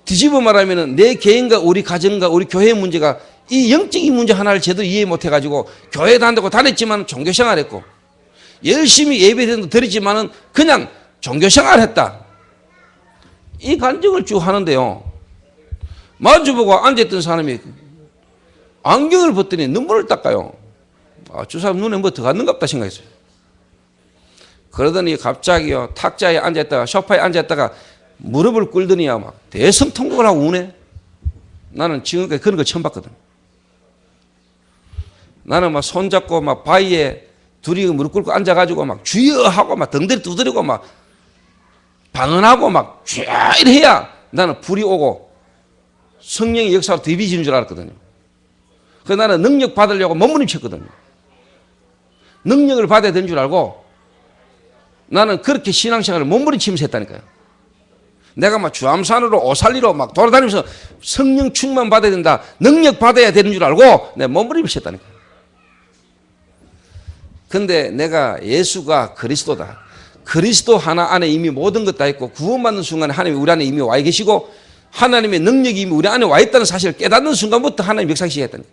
Speaker 1: 뒤집어 말하면 내 개인과 우리 가정과 우리 교회의 문제가 이 영적인 문제 하나를 제대로 이해 못해가지고 교회 다닌다고 다녔지만 종교생활했고 열심히 예배도 드리지만은 그냥 종교생활했다. 이 간증을 쭉 하는데요. 마주보고 앉아있던 사람이 안경을 벗더니 눈물을 닦아요. 아, 저 사람 눈에 뭐 들어갔는가 보다 생각했어요. 그러더니 갑자기요 탁자에 앉아있다가 소파에 앉아있다가 무릎을 꿇더니야 막 대성통곡을 하고 우네. 나는 지금까지 그런 거 처음 봤거든. 나는 막 손잡고 막 바위에 둘이 무릎 꿇고 앉아가지고 막 주여 하고 막 덩대리 두드리고 막 방언하고 막 쥐 해야 나는 불이 오고 성령의 역사로 뒤비지는 줄 알았거든요. 그래서 나는 능력 받으려고 몸부림쳤거든요. 능력을 받아야 되는 줄 알고 나는 그렇게 신앙생활을 몸부림치면서 했다니까요. 내가 막 주암산으로 오살리로 막 돌아다니면서 성령 충만 받아야 된다. 능력 받아야 되는 줄 알고 내가 몸부림을 했다니까요. 근데 내가 예수가 그리스도다. 그리스도 하나 안에 이미 모든 것 다 있고 구원받는 순간에 하나님이 우리 안에 이미 와 계시고 하나님의 능력이 이미 우리 안에 와 있다는 사실을 깨닫는 순간부터 하나님 역사시켜야 했다니까요.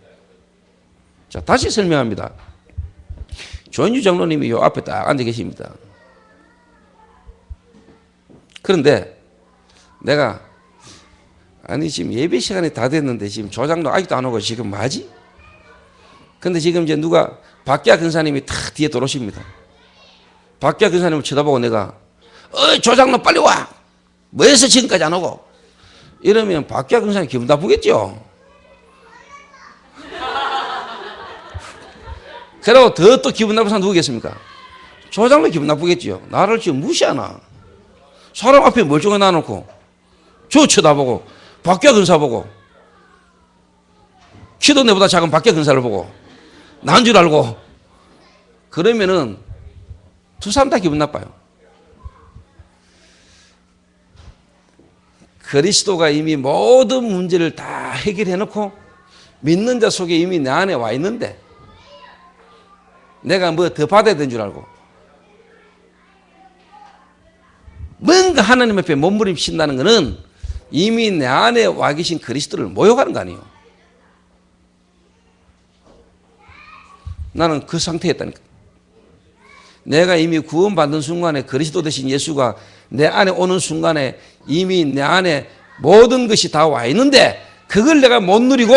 Speaker 1: 자, 다시 설명합니다. 조인주 장로님이 요 앞에 딱 앉아 계십니다. 그런데 내가 아니 지금 예배 시간이 다 됐는데 지금 조장로 아직도 안 오고 지금 뭐하지? 근데 지금 이제 누가 박기아 근사님이 탁 뒤에 들어오십니다. 박기아 근사님을 쳐다보고 내가 조장로 빨리 와! 뭐해서 지금까지 안 오고? 이러면 박기아 근사님 기분 나쁘겠죠? 그러고 더 또 기분 나쁜 사람 누구겠습니까? 조장로 기분 나쁘겠죠? 나를 지금 무시하나? 사람 앞에 멀쩡히 놔놓고 저 쳐다보고 박기아 근사 보고 키도 내보다 작은 박기아 근사를 보고 난 줄 알고 그러면은 두 사람 다 기분 나빠요. 그리스도가 이미 모든 문제를 다 해결해 놓고 믿는 자 속에 이미 내 안에 와 있는데 내가 뭐 더 받아야 되는 줄 알고 뭔가 하나님 앞에 몸부림친다는 것은 이미 내 안에 와 계신 그리스도를 모욕하는 거 아니에요. 나는 그 상태였다니까. 내가 이미 구원받는 순간에 그리스도 되신 예수가 내 안에 오는 순간에 이미 내 안에 모든 것이 다 와 있는데 그걸 내가 못 누리고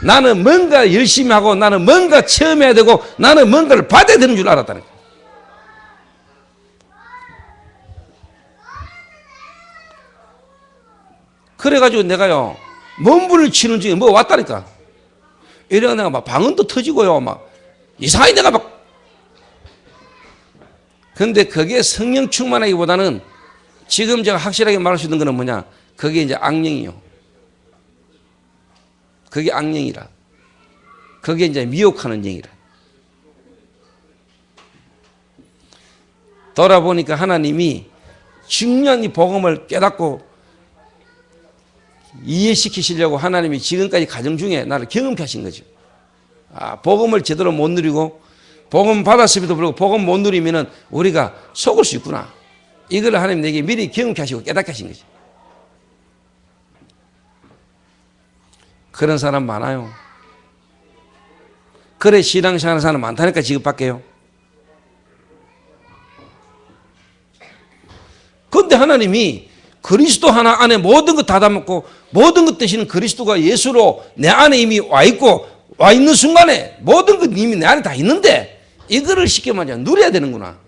Speaker 1: 나는 뭔가 열심히 하고 나는 뭔가 체험해야 되고 나는 뭔가를 받아야 되는 줄 알았다니까. 그래가지고 내가요 몸부림을 치는 중에 뭐 왔다니까. 이래가 내가 막 방언도 터지고요 막 이상하게 내가 막 근데 그게 성령 충만하기보다는 지금 제가 확실하게 말할 수 있는 거는 뭐냐 그게 이제 악령이요. 그게 악령이라. 그게 이제 미혹하는 영이라. 돌아보니까 하나님이 중요한 이 복음을 깨닫고 이해시키시려고 하나님이 지금까지 가정 중에 나를 경험케 하신 거죠. 아, 복음을 제대로 못 누리고 복음 받았음에도 불구하고 복음 못 누리면은 우리가 속을 수 있구나. 이걸 하나님 내게 미리 경험케 하시고 깨닫게 하신 거죠. 그런 사람 많아요. 그래 신앙생활 하는 사람 많다니까 지금 밖에요. 그런데 하나님이 그리스도 하나 안에 모든 것 다 담았고 모든 것 대신 그리스도가 예수로 내 안에 이미 와 있고 와 있는 순간에 모든 것 이미 내 안에 다 있는데 이거를 쉽게 말하면 누려야 되는구나.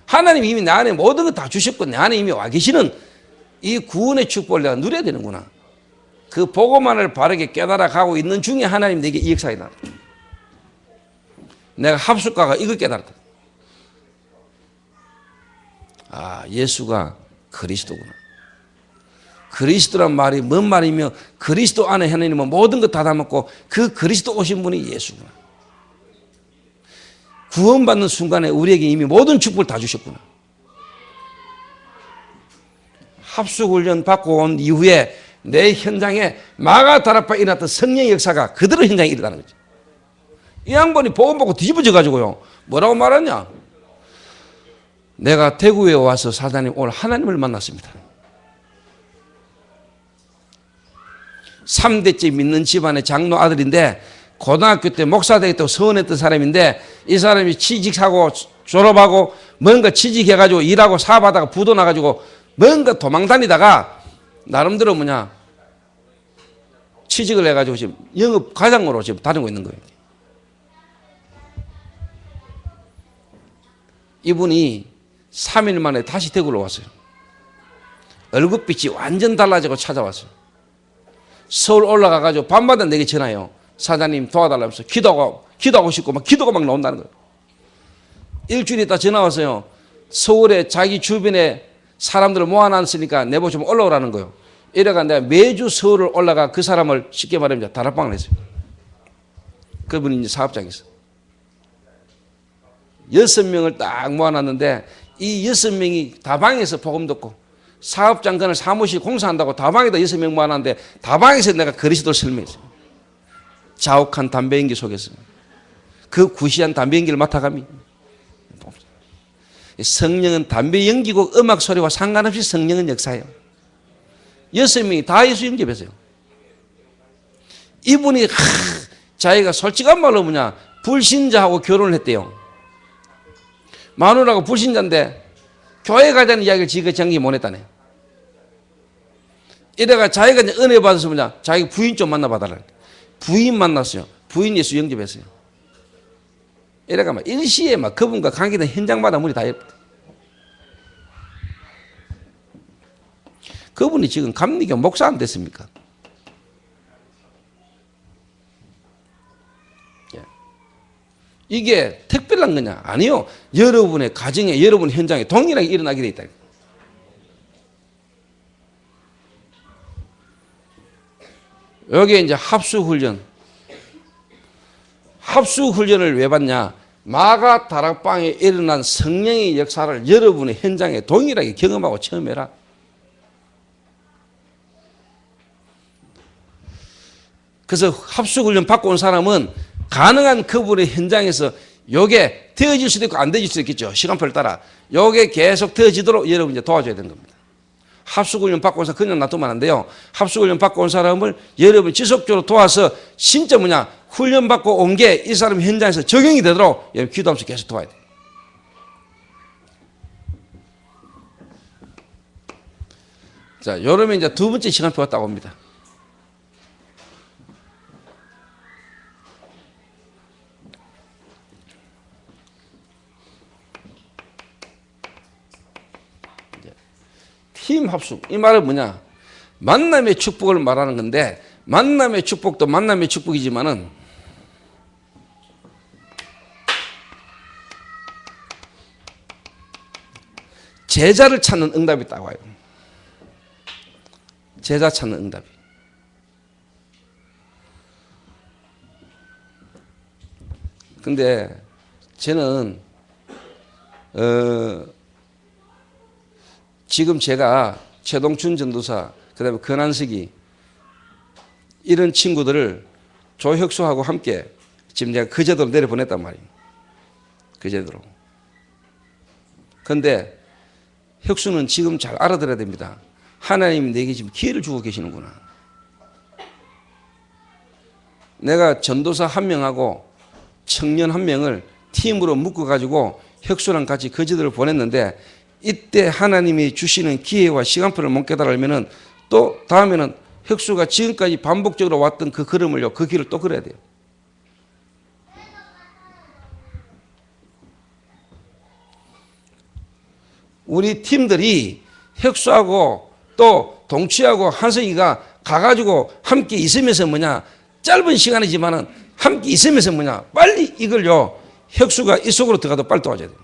Speaker 1: 하나님이 이미 내 안에 모든 것 다 주셨고 내 안에 이미 와 계시는 이 구원의 축복을 내가 누려야 되는구나. 그 복음만을 바르게 깨달아 가고 있는 중에 하나님 내게 이 역사가 나. 내가 합숙가가 이걸 깨달았다. 아, 예수가 그리스도구나. 그리스도란 말이 뭔 말이며 그리스도 안에 하나님은 모든 것 다 담았고 그 그리스도 오신 분이 예수구나. 구원받는 순간에 우리에게 이미 모든 축복을 다 주셨구나. 합숙훈련 받고 온 이후에 내 현장에 마가다락방에 일어났던 성령의 역사가 그대로 현장에 일어나는 거죠. 이 양반이 복음 받고 뒤집어져 가지고요. 뭐라고 말하냐? 내가 대구에 와서 사장님 오늘 하나님을 만났습니다. 3대째 믿는 집안의 장로 아들인데 고등학교 때 목사 되겠다고 서원했던 사람인데 이 사람이 취직하고 졸업하고 뭔가 취직해가지고 일하고 사업하다가 부도 나가지고 뭔가 도망 다니다가 나름대로 취직을 해가지고 지금 영업 과장으로 지금 다니고 있는 거예요. 이분이 3일 만에 다시 대구로 왔어요. 얼굴빛이 완전 달라지고 찾아왔어요. 서울 올라가가지고 밤마다 내게 전화해요. 사장님 도와달라면서 기도하고 싶고 기도가 막 나온다는 거예요. 일주일 있다 전화 왔어요. 서울에 자기 주변에 사람들을 모아놨으니까 내보 좀 올라오라는 거예요. 이래가 내가 매주 서울을 올라가 그 사람을 쉽게 말하면 다락방을 했어요. 그분이 이제 사업장에서 6명을 딱 모아놨는데 이 6명이 다방에서 복음 듣고 사업장 그날 사무실 공사한다고 다방에다 6명 모아놨는데 다방에서 내가 그리스도를 설명했어요. 자욱한 담배 연기 속에서 그 구시한 담배 연기를 맡아가미. 성령은 담배 연기고 음악 소리와 상관없이 성령은 역사예요. 6명이 다 예수 영접했어요. 이분이 자기가 솔직한 말로 불신자하고 결혼을 했대요. 마누라가 불신자인데 교회 가자는 이야기를 지가 정리 못했다네. 이래가 자기가 이제 은혜 받아서 자기 부인 좀 만나봐달라. 부인 만났어요. 부인 예수 영접했어요. 이래가 일시에 그분과 관계된 현장마다 문이 다 열렸다. 그분이 지금 감리교 목사 안 됐습니까? 이게 특별한 거냐? 아니요. 여러분의 가정에, 여러분 현장에 동일하게 일어나게 돼 있다. 여기에 이제 합수훈련. 합수훈련을 왜 받냐? 마가 다락방에 일어난 성령의 역사를 여러분의 현장에 동일하게 경험하고 체험해라. 그래서 합수훈련 받고 온 사람은 가능한 그분의 현장에서 요게 되어질 수도 있고 안 되어질 수도 있겠죠. 시간표를 따라. 요게 계속 되어지도록 여러분 이제 도와줘야 되는 겁니다. 합숙훈련 받고 온 사람 그냥 놔두면 안 돼요. 합숙훈련 받고 온 사람을 여러분 지속적으로 도와서 진짜 훈련 받고 온 게 이 사람 현장에서 적용이 되도록 여러분 기도하면서 계속 도와야 돼요. 자, 여름에 이제 두 번째 시간표가 딱 옵니다. 팀 합숙. 이 말은 만남의 축복을 말하는 건데, 만남의 축복도 만남의 축복이지만은, 제자를 찾는 응답이 딱 와요. 제자 찾는 응답이. 근데 저는 지금 제가 최동춘 전도사, 그 다음에 권한석이 이런 친구들을 조혁수하고 함께 지금 내가 그 제도로 내려보냈단 말이에요. 그 제도로. 그런데 혁수는 지금 잘 알아들어야 됩니다. 하나님이 내게 지금 기회를 주고 계시는구나. 내가 전도사 한 명하고 청년 한 명을 팀으로 묶어가지고 혁수랑 같이 그 제도를 보냈는데 이때 하나님이 주시는 기회와 시간표를 못 깨달으면은 또 다음에는 혁수가 지금까지 반복적으로 왔던 그 걸음을요, 그 길을 또 걸어야 돼요. 우리 팀들이 혁수하고 또 동치하고 한석이가 가가지고 함께 있으면서 짧은 시간이지만은 함께 있으면서 빨리 이걸요, 혁수가 이 속으로 들어가도 빨리 도와줘야 돼요.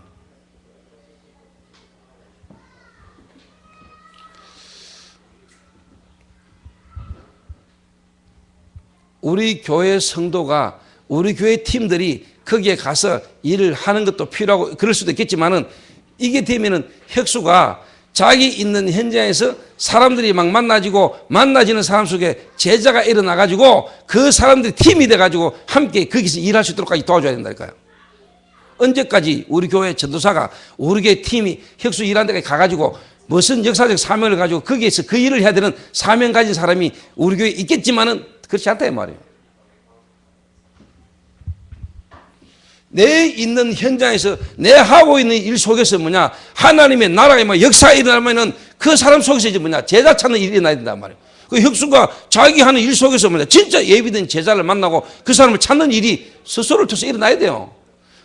Speaker 1: 우리 교회 성도가 우리 교회 팀들이 거기에 가서 일을 하는 것도 필요하고 그럴 수도 있겠지만은 이게 되면은 혁수가 자기 있는 현장에서 사람들이 막 만나지는 사람 속에 제자가 일어나가지고 그 사람들이 팀이 돼가지고 함께 거기서 일할 수 있도록까지 도와줘야 된다니까요. 언제까지 우리 교회 전도사가 우리 교회 팀이 혁수 일하는 데까지 가가지고 무슨 역사적 사명을 가지고 거기에서 그 일을 해야 되는 사명 가진 사람이 우리 교회에 있겠지만은 그렇지 않다 이 말이에요. 내 있는 현장에서 내 하고 있는 일 속에서 뭐냐 하나님의 나라의 뭐 역사가 일어나면은 그 사람 속에서 이제 뭐냐 제자 찾는 일이 일어나야 된단 말이에요. 그 혁수가 자기 하는 일 속에서 뭐냐 진짜 예비된 제자를 만나고 그 사람을 찾는 일이 스스로를 통해서 일어나야 돼요.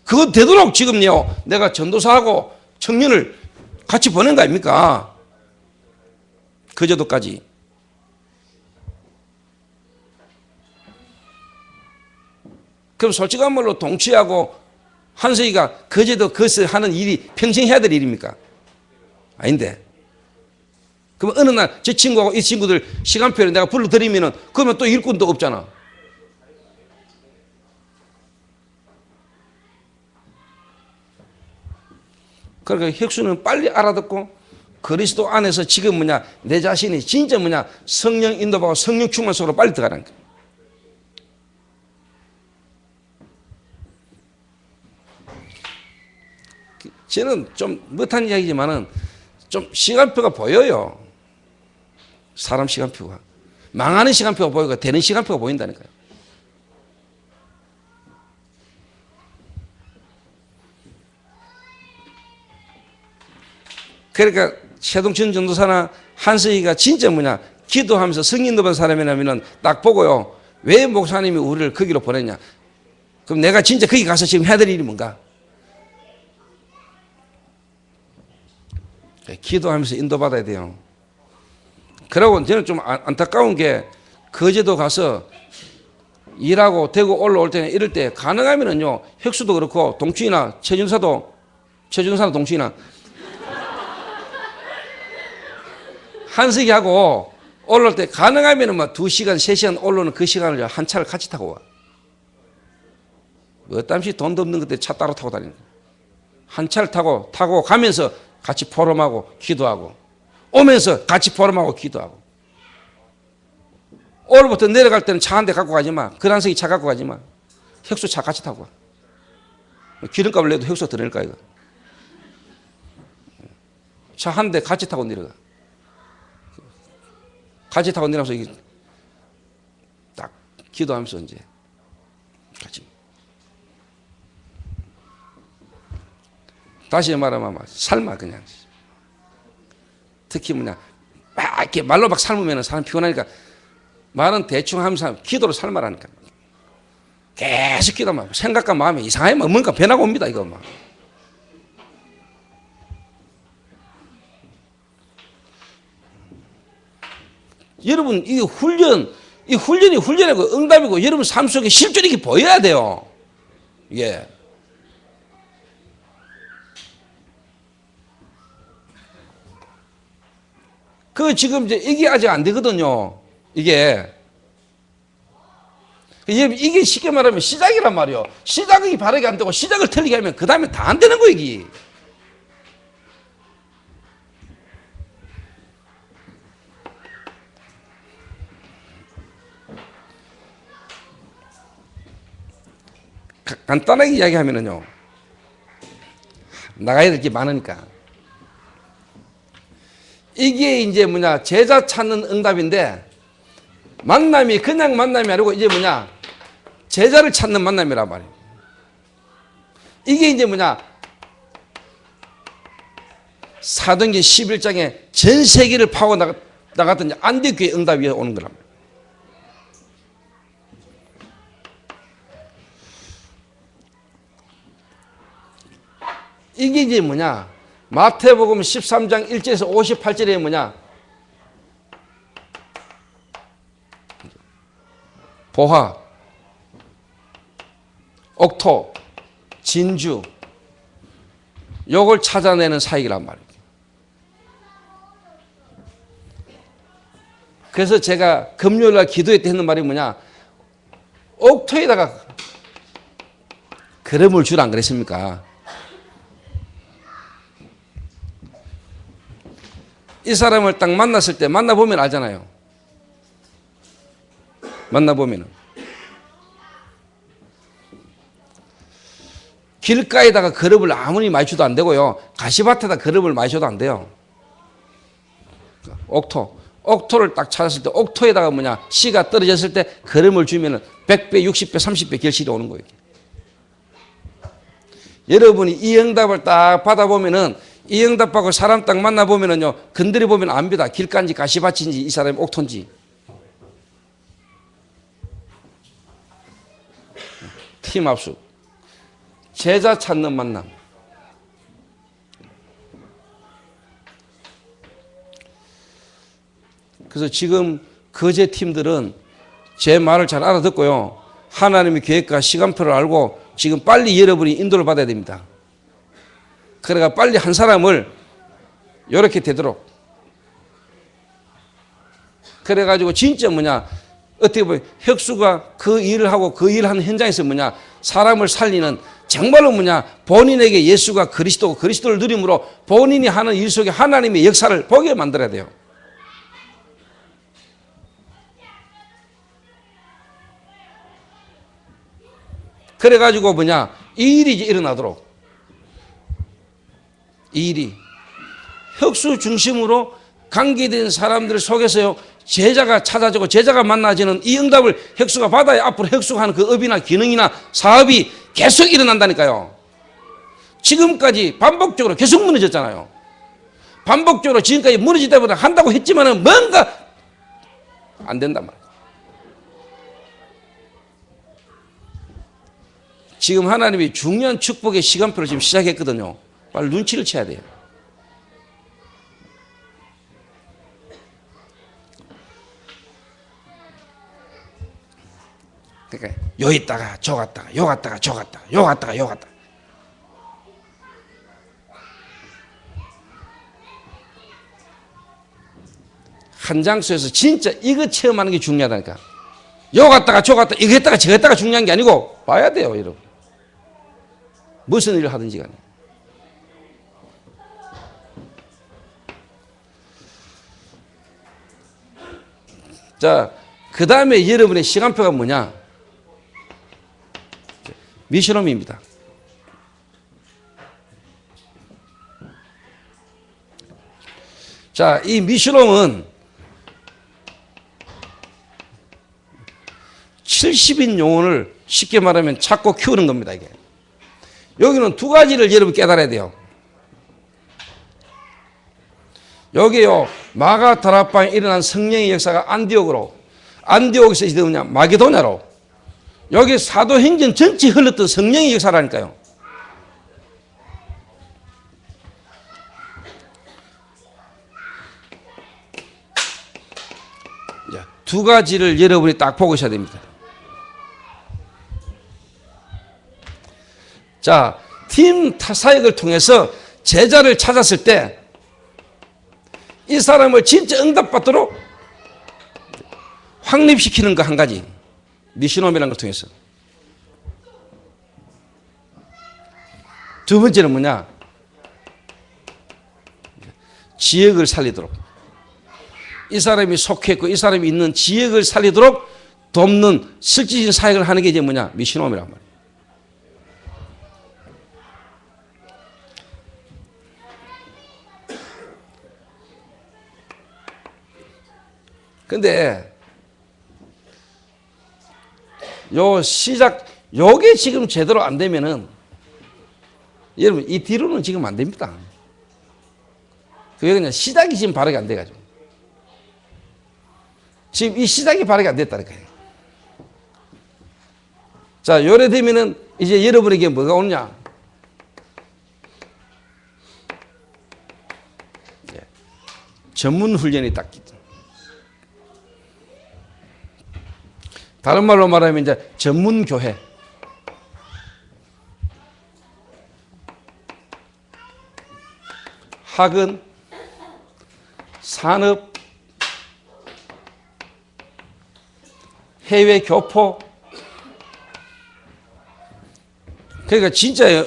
Speaker 1: 그거 되도록 지금요 내가 전도사하고 청년을 같이 보낸 거 아닙니까? 그 정도까지. 그럼 솔직한 말로 동치하고 한석이가 거제도 그것을 하는 일이 평생 해야 될 일입니까? 아닌데. 그럼 어느 날 저 친구하고 이 친구들 시간표를 내가 불러드리면은 그러면 또 일꾼도 없잖아. 그러니까 혁수는 빨리 알아듣고 그리스도 안에서 지금 뭐냐 내 자신이 진짜 뭐냐 성령 인도받고 성령 충만 속으로 빨리 들어가라는 거예요. 저는 좀 못한 이야기지만은 좀 시간표가 보여요. 사람 시간표가. 망하는 시간표가 보이고 되는 시간표가 보인다니까요. 그러니까 최동천 전도사나 한석이가 진짜 뭐냐 기도하면서 성인도 받은 사람이라면은 딱 보고요. 왜 목사님이 우리를 거기로 보냈냐. 그럼 내가 진짜 거기 가서 지금 해야 될 일이 뭔가. 기도하면서 인도받아야 돼요. 그러고 저는 좀 안타까운 게 거제도 가서 일하고 대구 올라올 때는 이럴 때 가능하면은요 혁수도 그렇고 동춘이나 최준사나 동춘이나 한석이하고 올라올 때 가능하면은 막 2시간 3시간 올라오는 그 시간을 한 차를 같이 타고 와. 어땀시 돈도 없는 그때 차 따로 타고 다니는 거야. 한 차를 타고 가면서 같이 포럼하고 기도하고 오면서 같이 포럼하고 기도하고 오늘부터 내려갈 때는 차 한 대 갖고 가지 마. 그란석이 차 갖고 가지 마. 혁수 차 같이 타고 가. 기름값을 내도 혁수 더 낼까 이거. 차 한 대 같이 타고 내려가. 같이 타고 내려가서 이게 딱 기도하면서 이제 같이 다시 말하면 삶아 그냥. 특히 뭐냐 막 이렇게 말로 막 삶으면 사람 피곤하니까 말은 대충 하면서 기도로 삶아라니까. 계속 기도하면 생각과 마음이 이상하게 뭔가 변화가 옵니다 이거 막. 여러분 이 훈련이 훈련이고 응답이고 여러분 삶 속에 실존이 이렇게 보여야 돼요. 예. 그 지금 이게 아직 안 되거든요. 이게 쉽게 말하면 시작이란 말이요. 시작이 바르게 안 되고 시작을 틀리게 하면 그 다음에 다 안 되는 거 이게. 간단하게 이야기하면은요. 나가야 될 게 많으니까. 이게 이제 뭐냐 제자 찾는 응답인데 만남이 그냥 만남이 아니고 이제 뭐냐 제자를 찾는 만남이란 말이에요. 이게 이제 뭐냐 사도행전 11장에 전 세계를 파고 나갔던 안디옥교회 응답이 오는 거란 말이에요. 이게 이제 뭐냐 마태복음 13장 1절에서 58절에 뭐냐 보화, 옥토, 진주 요걸 찾아내는 사역이란 말이에요. 그래서 제가 금요일날 기도회 때 했는 말이 뭐냐 옥토에다가 걸음을 주라 안 그랬습니까? 이 사람을 딱 만났을 때 만나보면 알잖아요. 만나보면은 길가에다가 거름을 아무리 많이 줘도 안 되고요. 가시밭에다 거름을 많이 줘도 안 돼요. 옥토를 딱 찾았을 때 옥토에다가 씨가 떨어졌을 때 거름을 주면은 100배, 60배, 30배 결실이 오는 거예요. 여러분이 이 응답을 딱 받아보면은 이 응답받고 사람 딱 만나보면은요, 건드려 보면 압니다. 길가인지 가시밭인지 이 사람이 옥토인지. 팀 합숙. 제자 찾는 만남. 그래서 지금 거제 팀들은 제 말을 잘 알아듣고요. 하나님의 계획과 시간표를 알고 지금 빨리 여러분이 인도를 받아야 됩니다. 그러니까 빨리 한 사람을 이렇게 되도록. 그래가지고 진짜 어떻게 보면 혁수가 그 일을 하고 그 일을 하는 현장에서 사람을 살리는 정말로 본인에게 예수가 그리스도고 그리스도를 누림으로 본인이 하는 일 속에 하나님의 역사를 보게 만들어야 돼요. 그래가지고 이 일이 일어나도록. 이 일이 혁수 중심으로 관계된 사람들 속에서요, 제자가 찾아지고 제자가 만나지는 이 응답을 혁수가 받아야 앞으로 혁수가 하는 그 업이나 기능이나 사업이 계속 일어난다니까요. 지금까지 반복적으로 계속 무너졌잖아요. 반복적으로 지금까지 무너지다 보다 한다고 했지만은 뭔가 안 된단 말이에요. 지금 하나님이 중요한 축복의 시간표를 지금 시작했거든요. 빨리 눈치를 채야 돼요. 그러니까 요 있다가 저 갔다가 요 갔다가 저 갔다가 요 갔다가 요 갔다가. 한 장소에서 진짜 이거 체험하는 게 중요하다니까. 요 갔다가 저 갔다가 이거 했다가 저 했다가 중요한 게 아니고 봐야 돼요, 여러분. 무슨 일을 하든지 간에. 자, 그 다음에 여러분의 시간표가 뭐냐? 미션홈입니다. 자, 이 미션홈은 70인 영혼을 쉽게 말하면 찾고 키우는 겁니다, 이게. 여기는 두 가지를 여러분 깨달아야 돼요. 여기요, 마가 다락방에 일어난 성령의 역사가 안디옥에서 이제 뭐냐, 마게도냐로. 여기 사도행전 전체 흘렀던 성령의 역사라니까요. 두 가지를 여러분이 딱 보고 있어야 됩니다. 자, 팀 사역을 통해서 제자를 찾았을 때 이 사람을 진짜 응답받도록 확립시키는 거 한 가지. 미션홈이라는 걸 통해서. 두 번째는 뭐냐? 지역을 살리도록. 이 사람이 속했고 이 사람이 있는 지역을 살리도록 돕는 실질적인 사역을 하는 게 이제 뭐냐? 미션홈이란 말이에요. 근데 요게 지금 제대로 안 되면은 여러분 이 뒤로는 지금 안 됩니다. 그게 그냥 시작이 지금 바르게 안 돼가지고 지금 이 시작이 바르게 안 됐다니까요. 자, 요래 되면은 이제 여러분에게 뭐가 오느냐? 전문 훈련이 딱 다른 말로 말하면 이제 전문 교회. 학은, 산업, 해외 교포, 그러니까 진짜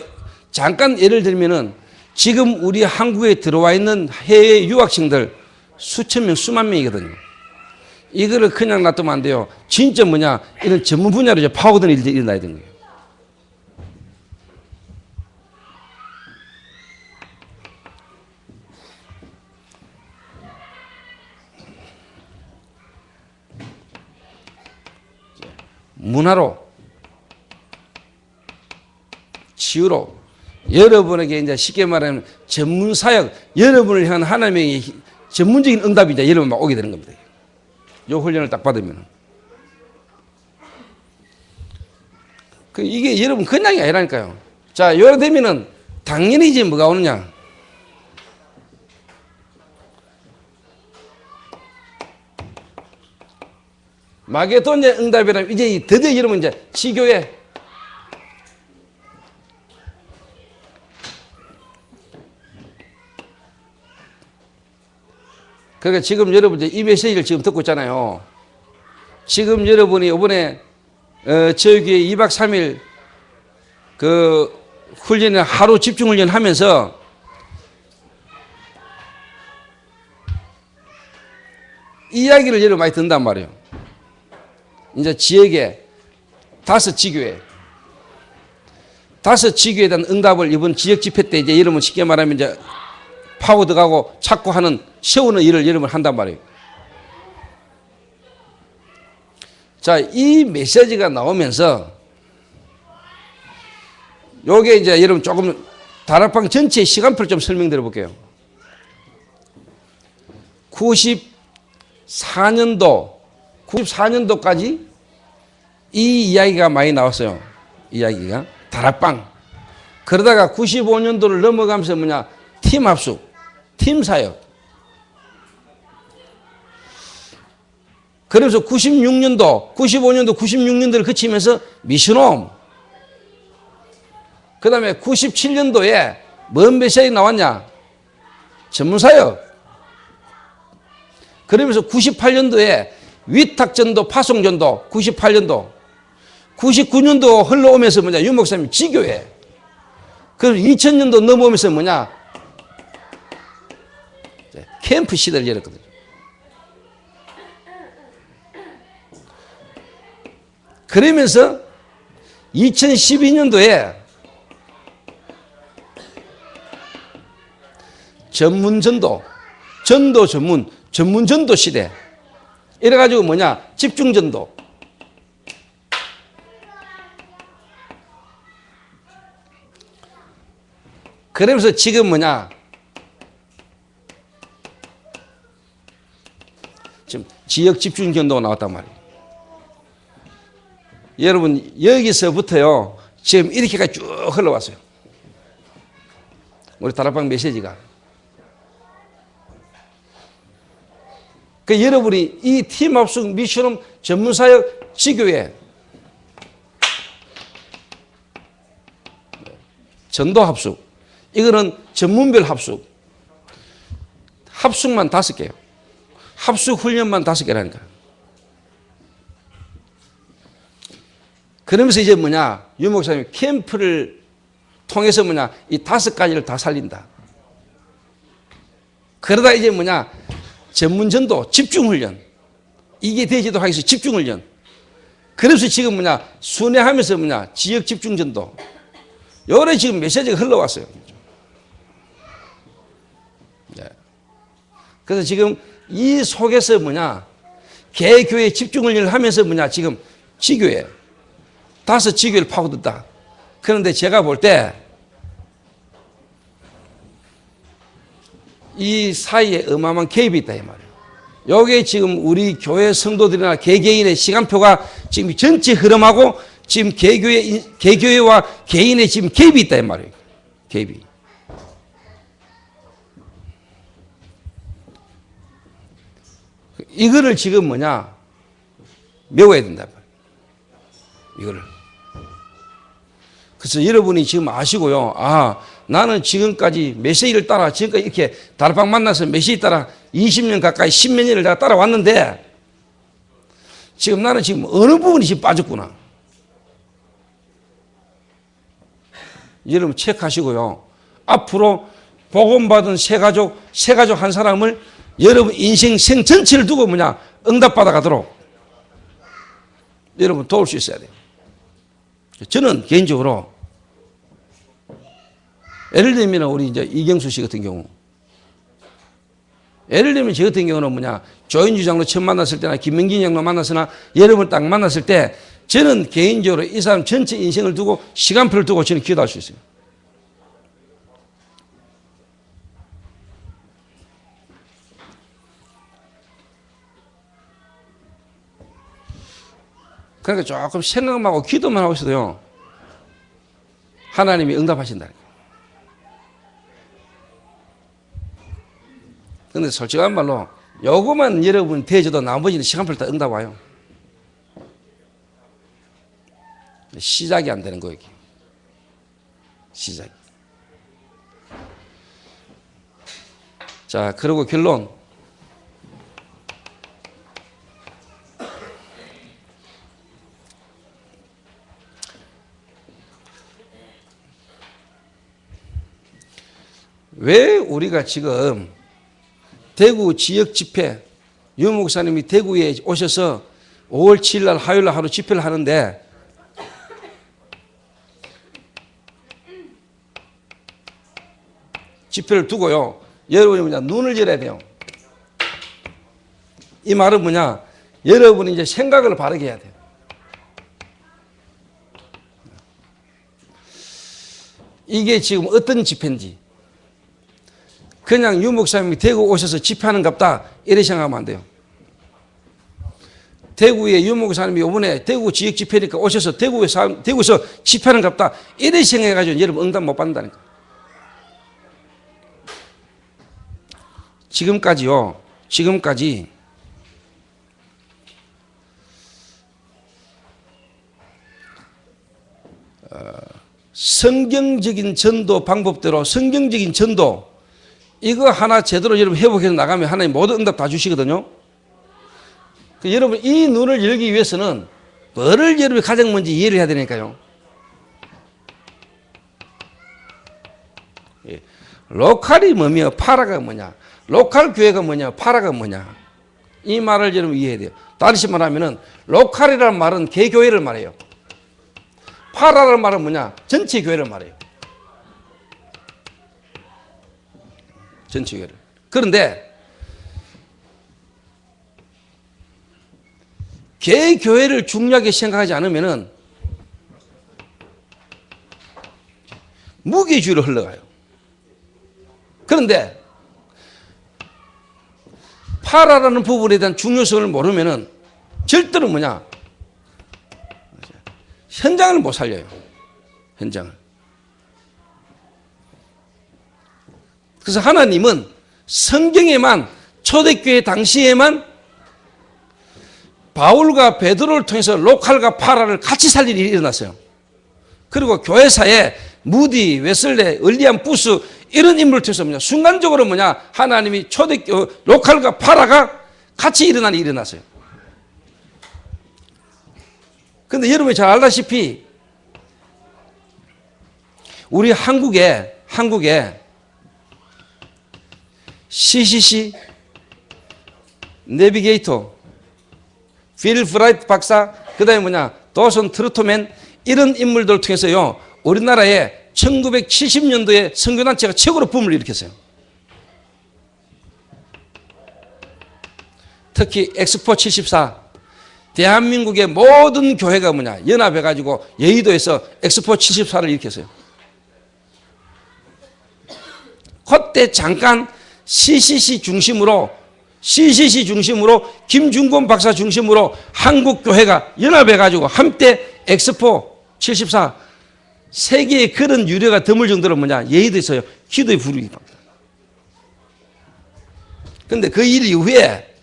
Speaker 1: 잠깐 예를 들면은 지금 우리 한국에 들어와 있는 해외 유학생들 수천 명, 수만 명이거든요. 이거를 그냥 놔두면 안 돼요. 진짜 뭐냐, 이런 전문 분야로 이제 파고드는 일들이 일어나야 되는 거예요. 문화로, 치유로, 여러분에게 이제 쉽게 말하면 전문 사역, 여러분을 향한 하나님의 전문적인 응답이 이제 여러분 막 오게 되는 겁니다. 요 훈련을 딱 받으면. 이게 여러분 그냥이 아니라니까요. 자, 요래 되면은 당연히 이제 뭐가 오느냐. 마게도냐 응답이라면 이제 드디어 여러분 이제 지교회 그러니까 지금 여러분 이 메시지를 지금 듣고 있잖아요. 지금 여러분이 이번에 저희 교회 2박 3일 그 훈련을 하루 집중 훈련 하면서 이야기를 여러분 많이 듣는단 말이에요. 이제 지역에 5지교회 5지교회에 대한 응답을 이번 지역 집회 때 이제 여러분 쉽게 말하면 이제 파고 들어가고 찾고 하는 세우는 일을 여러분 한단 말이에요. 자, 이 메시지가 나오면서 요게 이제 여러분 조금 다락방 전체 시간표를 좀 설명드려 볼게요. 94년도까지 이 이야기가 많이 나왔어요. 이야기가 다락방. 그러다가 95년도를 넘어가면서 뭐냐, 팀 합숙, 팀 사역. 그래서 95년도, 96년도를 거치면서 미션홈. 그 다음에 97년도에 뭔 메시지 나왔냐? 전문사역. 그러면서 98년도에 위탁전도, 파송전도, 98년도. 99년도 흘러오면서 뭐냐? 윤 목사님 지교회. 그래서 2000년도 넘어오면서 뭐냐? 캠프 시대를 열었거든요. 그러면서 2012년도에 전문전도, 전도 전문전도 시대. 이래가지고 뭐냐? 집중전도. 그러면서 지금 뭐냐? 지금 지역 집중전도가 나왔단 말이에요. 여러분, 여기서부터요, 지금 이렇게까지 쭉 흘러왔어요. 우리 다락방 메시지가. 그 여러분이 이 팀합숙, 미션홈, 전문사역, 지교회, 전도합숙, 이거는 전문별 합숙. 합숙만 5개요. 합숙 훈련만 5개라니까. 그러면서 이제 뭐냐, 유 목사님 캠프를 통해서 뭐냐, 이 5가지를 다 살린다. 그러다 이제 뭐냐, 전문전도, 집중훈련. 이게 되지도 하겠어, 집중훈련. 그래서 지금 뭐냐, 순회하면서 뭐냐, 지역 집중전도. 요래 지금 메시지가 흘러왔어요. 그래서 지금 이 속에서 뭐냐, 개교회 집중훈련을 하면서 뭐냐, 지금 지교회. 5지교회를 파고든다. 그런데 제가 볼 때 이 사이에 어마어마한 개입이 있다 이 말이에요. 여기에 지금 우리 교회 성도들이나 개개인의 시간표가 지금 전체 흐름하고 지금 개교회와 개인의 지금 개입이 있다 이 말이에요. 개입이. 이거를 지금 뭐냐, 메워야 된다. 이거를. 그래서 여러분이 지금 아시고요. 아, 나는 지금까지 메시지를 따라, 지금까지 이렇게 다락방 만나서 메시지 따라 20년 가까이 10몇 년을 내가 따라왔는데, 지금 나는 지금 어느 부분이 지금 빠졌구나. 여러분 체크하시고요. 앞으로 복음받은 새 가족 한 사람을 여러분 인생 생 전체를 두고 응답받아 가도록 여러분 도울 수 있어야 돼요. 저는 개인적으로 예를 들면 우리 이제 이경수 씨 같은 경우, 예를 들면 저 같은 경우는 조인주 장로 처음 만났을 때나 김명진 장로 만났으나 여러분 딱 만났을 때 저는 개인적으로 이 사람 전체 인생을 두고 시간표를 두고 저는 기도할 수 있어요. 그러니까 조금 생각만 하고 기도만 하고 있어도요, 하나님이 응답하신다는 거예요. 근데 솔직한 말로 요거만 여러분 대줘도 나머지는 시간표를 다 응답 와요. 시작이 안 되는 거예요. 시작. 자, 그리고 결론. 왜 우리가 지금 대구 지역 집회, 유 목사님이 대구에 오셔서 5월 7일 날 화요일 날 하루 집회를 하는데 집회를 두고요, 여러분이 눈을 열어야 돼요. 이 말은 여러분이 이제 생각을 바르게 해야 돼요. 이게 지금 어떤 집회인지, 그냥 유 목사님이 대구 오셔서 집회하는 갑다 이렇게 생각하면 안 돼요. 대구에 유 목사님이 이번에 대구 지역 집회니까 오셔서 대구에서 집회하는 갑다 이렇게 생각해가지고 여러분 응답 못 받는다니까. 지금까지 성경적인 전도 방법대로 성경적인 전도 이거 하나 제대로 여러분 회복해서 나가면 하나님 모든 응답 다 주시거든요. 여러분 이 눈을 열기 위해서는 뭐를 여러분이 가장 먼저 이해를 해야 되니까요. 로컬이 뭐며 파라가 뭐냐, 로컬 교회가 뭐냐, 파라가 뭐냐, 이 말을 여러분 이해해야 돼요. 다시 말하면은 로컬이라는 말은 개교회를 말해요. 파라라는 말은 뭐냐, 전체 교회를 말해요. 전체 교회를. 그런데 개교회를 중요하게 생각하지 않으면은 무게주의로 흘러가요. 그런데 파라라는 부분에 대한 중요성을 모르면은 절대로 현장을 못 살려요. 현장을. 그래서 하나님은 성경에만, 초대교회 당시에만 바울과 베드로를 통해서 로컬과 파라를 같이 살릴 일이 일어났어요. 그리고 교회사에 무디, 웨슬레, 을리안, 부스 이런 인물을 통해서 순간적으로 하나님이 로컬과 파라가 같이 일어나는 일이 일어났어요. 그런데 여러분이 잘 알다시피 우리 한국에 CCC, 내비게이터, 필 브라이트 박사, 그 다음에 도선 트루트맨 이런 인물들을 통해서요, 우리나라에 1970년도에 선교단체가 최고로 붐을 일으켰어요. 특히 엑스포 74, 대한민국의 모든 교회가 연합해가지고 여의도에서 엑스포 74를 일으켰어요. 그때 잠깐 CCC 중심으로 김중곤 박사 중심으로 한국 교회가 연합해가지고 한때 엑스포 74 세계에 그런 유래가 드물 정도로 여의도에서 기도의 부르기 합니다. 그런데 그 일 이후에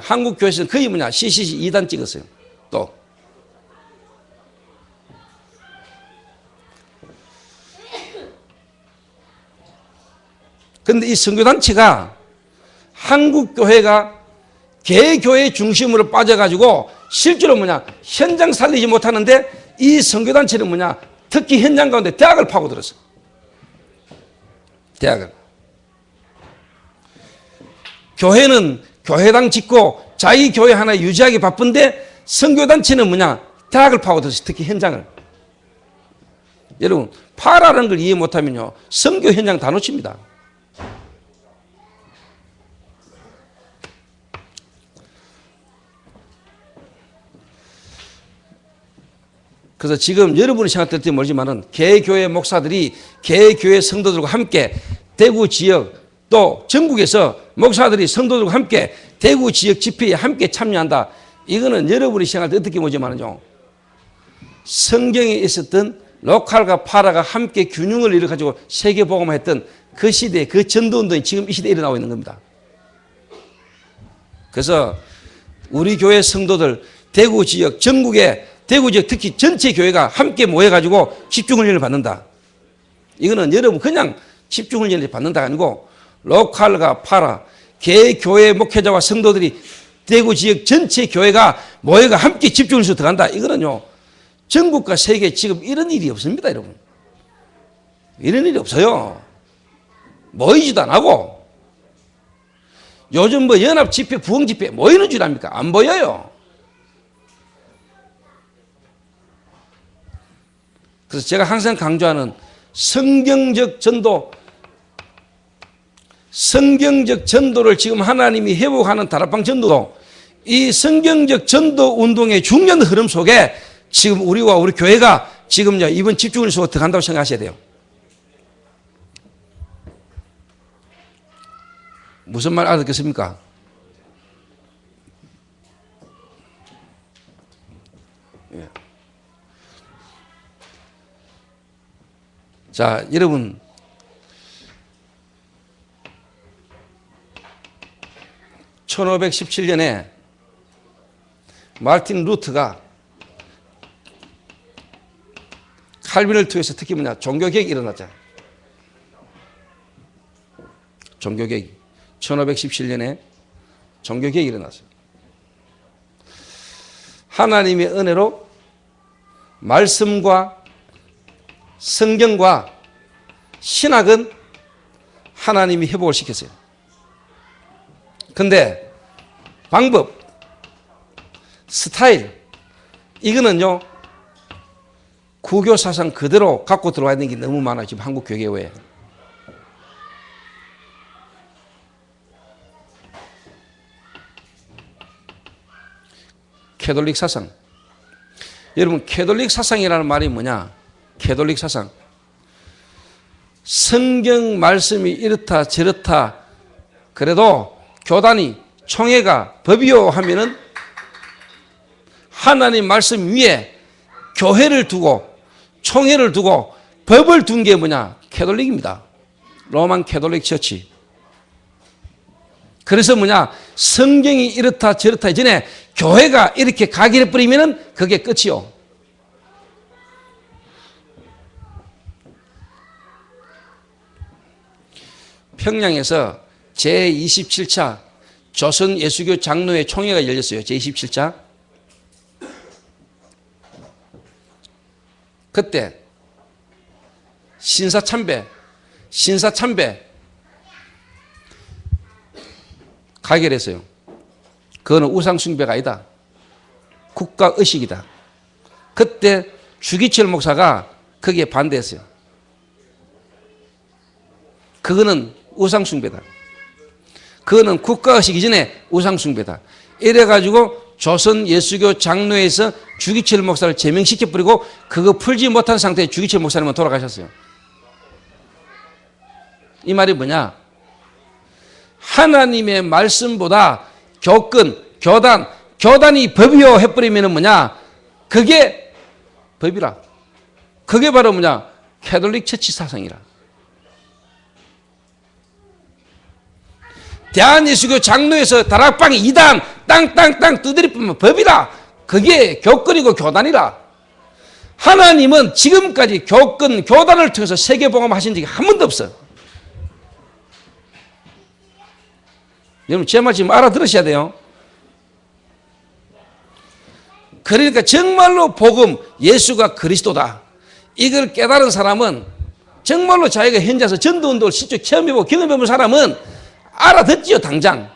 Speaker 1: 한국 교회에서는 거의 CCC 2단 찍었어요. 또 그런데 이 선교단체가 한국 교회가 개교회 중심으로 빠져가지고 실제로 현장 살리지 못하는데 이 선교단체는 특히 현장 가운데 대학을 파고들었어. 대학을. 교회는 교회당 짓고 자기 교회 하나 유지하기 바쁜데 선교단체는 뭐냐? 대학을 파고들었어. 특히 현장을. 여러분, 파라는 걸 이해 못하면요, 선교 현장 다 놓칩니다. 그래서 지금 여러분이 생각될 때 모르지만은 개교회 목사들이 개교회 성도들과 함께 대구 지역 또 전국에서 목사들이 성도들과 함께 대구 지역 집회에 함께 참여한다. 이거는 여러분이 생각할 때 어떻게 보지만은요, 성경에 있었던 로컬과 파라가 함께 균형을 이뤄가지고 세계복음화했던 그 시대, 그 전도운동이 지금 이 시대에 일어나고 있는 겁니다. 그래서 우리 교회 성도들, 대구 지역, 전국에 대구 지역 특히 전체 교회가 함께 모여가지고 집중훈련을 받는다. 이거는 여러분 그냥 집중훈련을 받는다가 아니고 로컬과 파라, 개교회 목회자와 성도들이 대구 지역 전체 교회가 모여가 함께 집중훈련을 들어간다. 이거는요, 전국과 세계에 지금 이런 일이 없습니다, 여러분. 이런 일이 없어요. 모이지도 안 하고. 요즘 뭐 연합 집회, 부흥 집회 모이는 줄 압니까? 안 보여요. 그래서 제가 항상 강조하는 성경적 전도, 성경적 전도를 지금 하나님이 회복하는 다락방 전도도 이 성경적 전도 운동의 중요한 흐름 속에 지금 우리와 우리 교회가 지금 이번 집중을 속에 들어간다고 생각하셔야 돼요. 무슨 말 알아듣겠습니까? 예. 자, 여러분, (1517년에) 마르틴 루터가 칼빈을 통해서 특히 뭐냐, 종교개혁이 일어났잖아요. 종교개혁. 1517년에 종교개혁이 일어났어요. 하나님의 은혜로 말씀과 성경과 신학은 하나님이 회복을 시켰어요. 근데 방법, 스타일, 이거는요, 구교 사상 그대로 갖고 들어와야 되는 게 너무 많아요. 지금 한국 교계에. 캐톨릭 사상. 여러분, 캐톨릭 사상이라는 말이 뭐냐? 캐톨릭 사상. 성경 말씀이 이렇다 저렇다 그래도 교단이 총회가 법이요 하면은 하나님 말씀 위에 교회를 두고 총회를 두고 법을 둔 게 뭐냐? 캐톨릭입니다. 로만 캐톨릭 처치. 그래서 뭐냐? 성경이 이렇다 저렇다 이전에 교회가 이렇게 가기를 뿌리면은 그게 끝이요. 평양에서 제27차 조선 예수교 장로회 총회가 열렸어요. 제27차. 그때 신사참배 가결했어요. 그거는 우상숭배가 아니다. 국가의식이다. 그때 주기철 목사가 거기에 반대했어요. 그거는 우상숭배다. 그거는 국가의식 이전에 우상숭배다. 이래가지고 조선 예수교 장로회에서 주기철 목사를 제명시켜버리고 그거 풀지 못한 상태에 주기철 목사님은 돌아가셨어요. 이 말이 뭐냐? 하나님의 말씀보다 교권, 교단이 법이요 해버리면 뭐냐? 그게 법이라. 그게 바로 뭐냐? 캐톨릭 처치 사상이라. 대한예수교 장로에서 다락방에 이단 땅땅땅 두드리 뿌면 법이라. 그게 교권이고 교단이라. 하나님은 지금까지 교권, 교단을 통해서 세계복음하신 적이 한 번도 없어. 여러분 제 말 지금 알아들으셔야 돼요. 그러니까 정말로 복음, 예수가 그리스도다. 이걸 깨달은 사람은 정말로 자기가 현장에서 전도운동을 실제 체험해보고 경험해본 사람은 알아듣지요, 당장.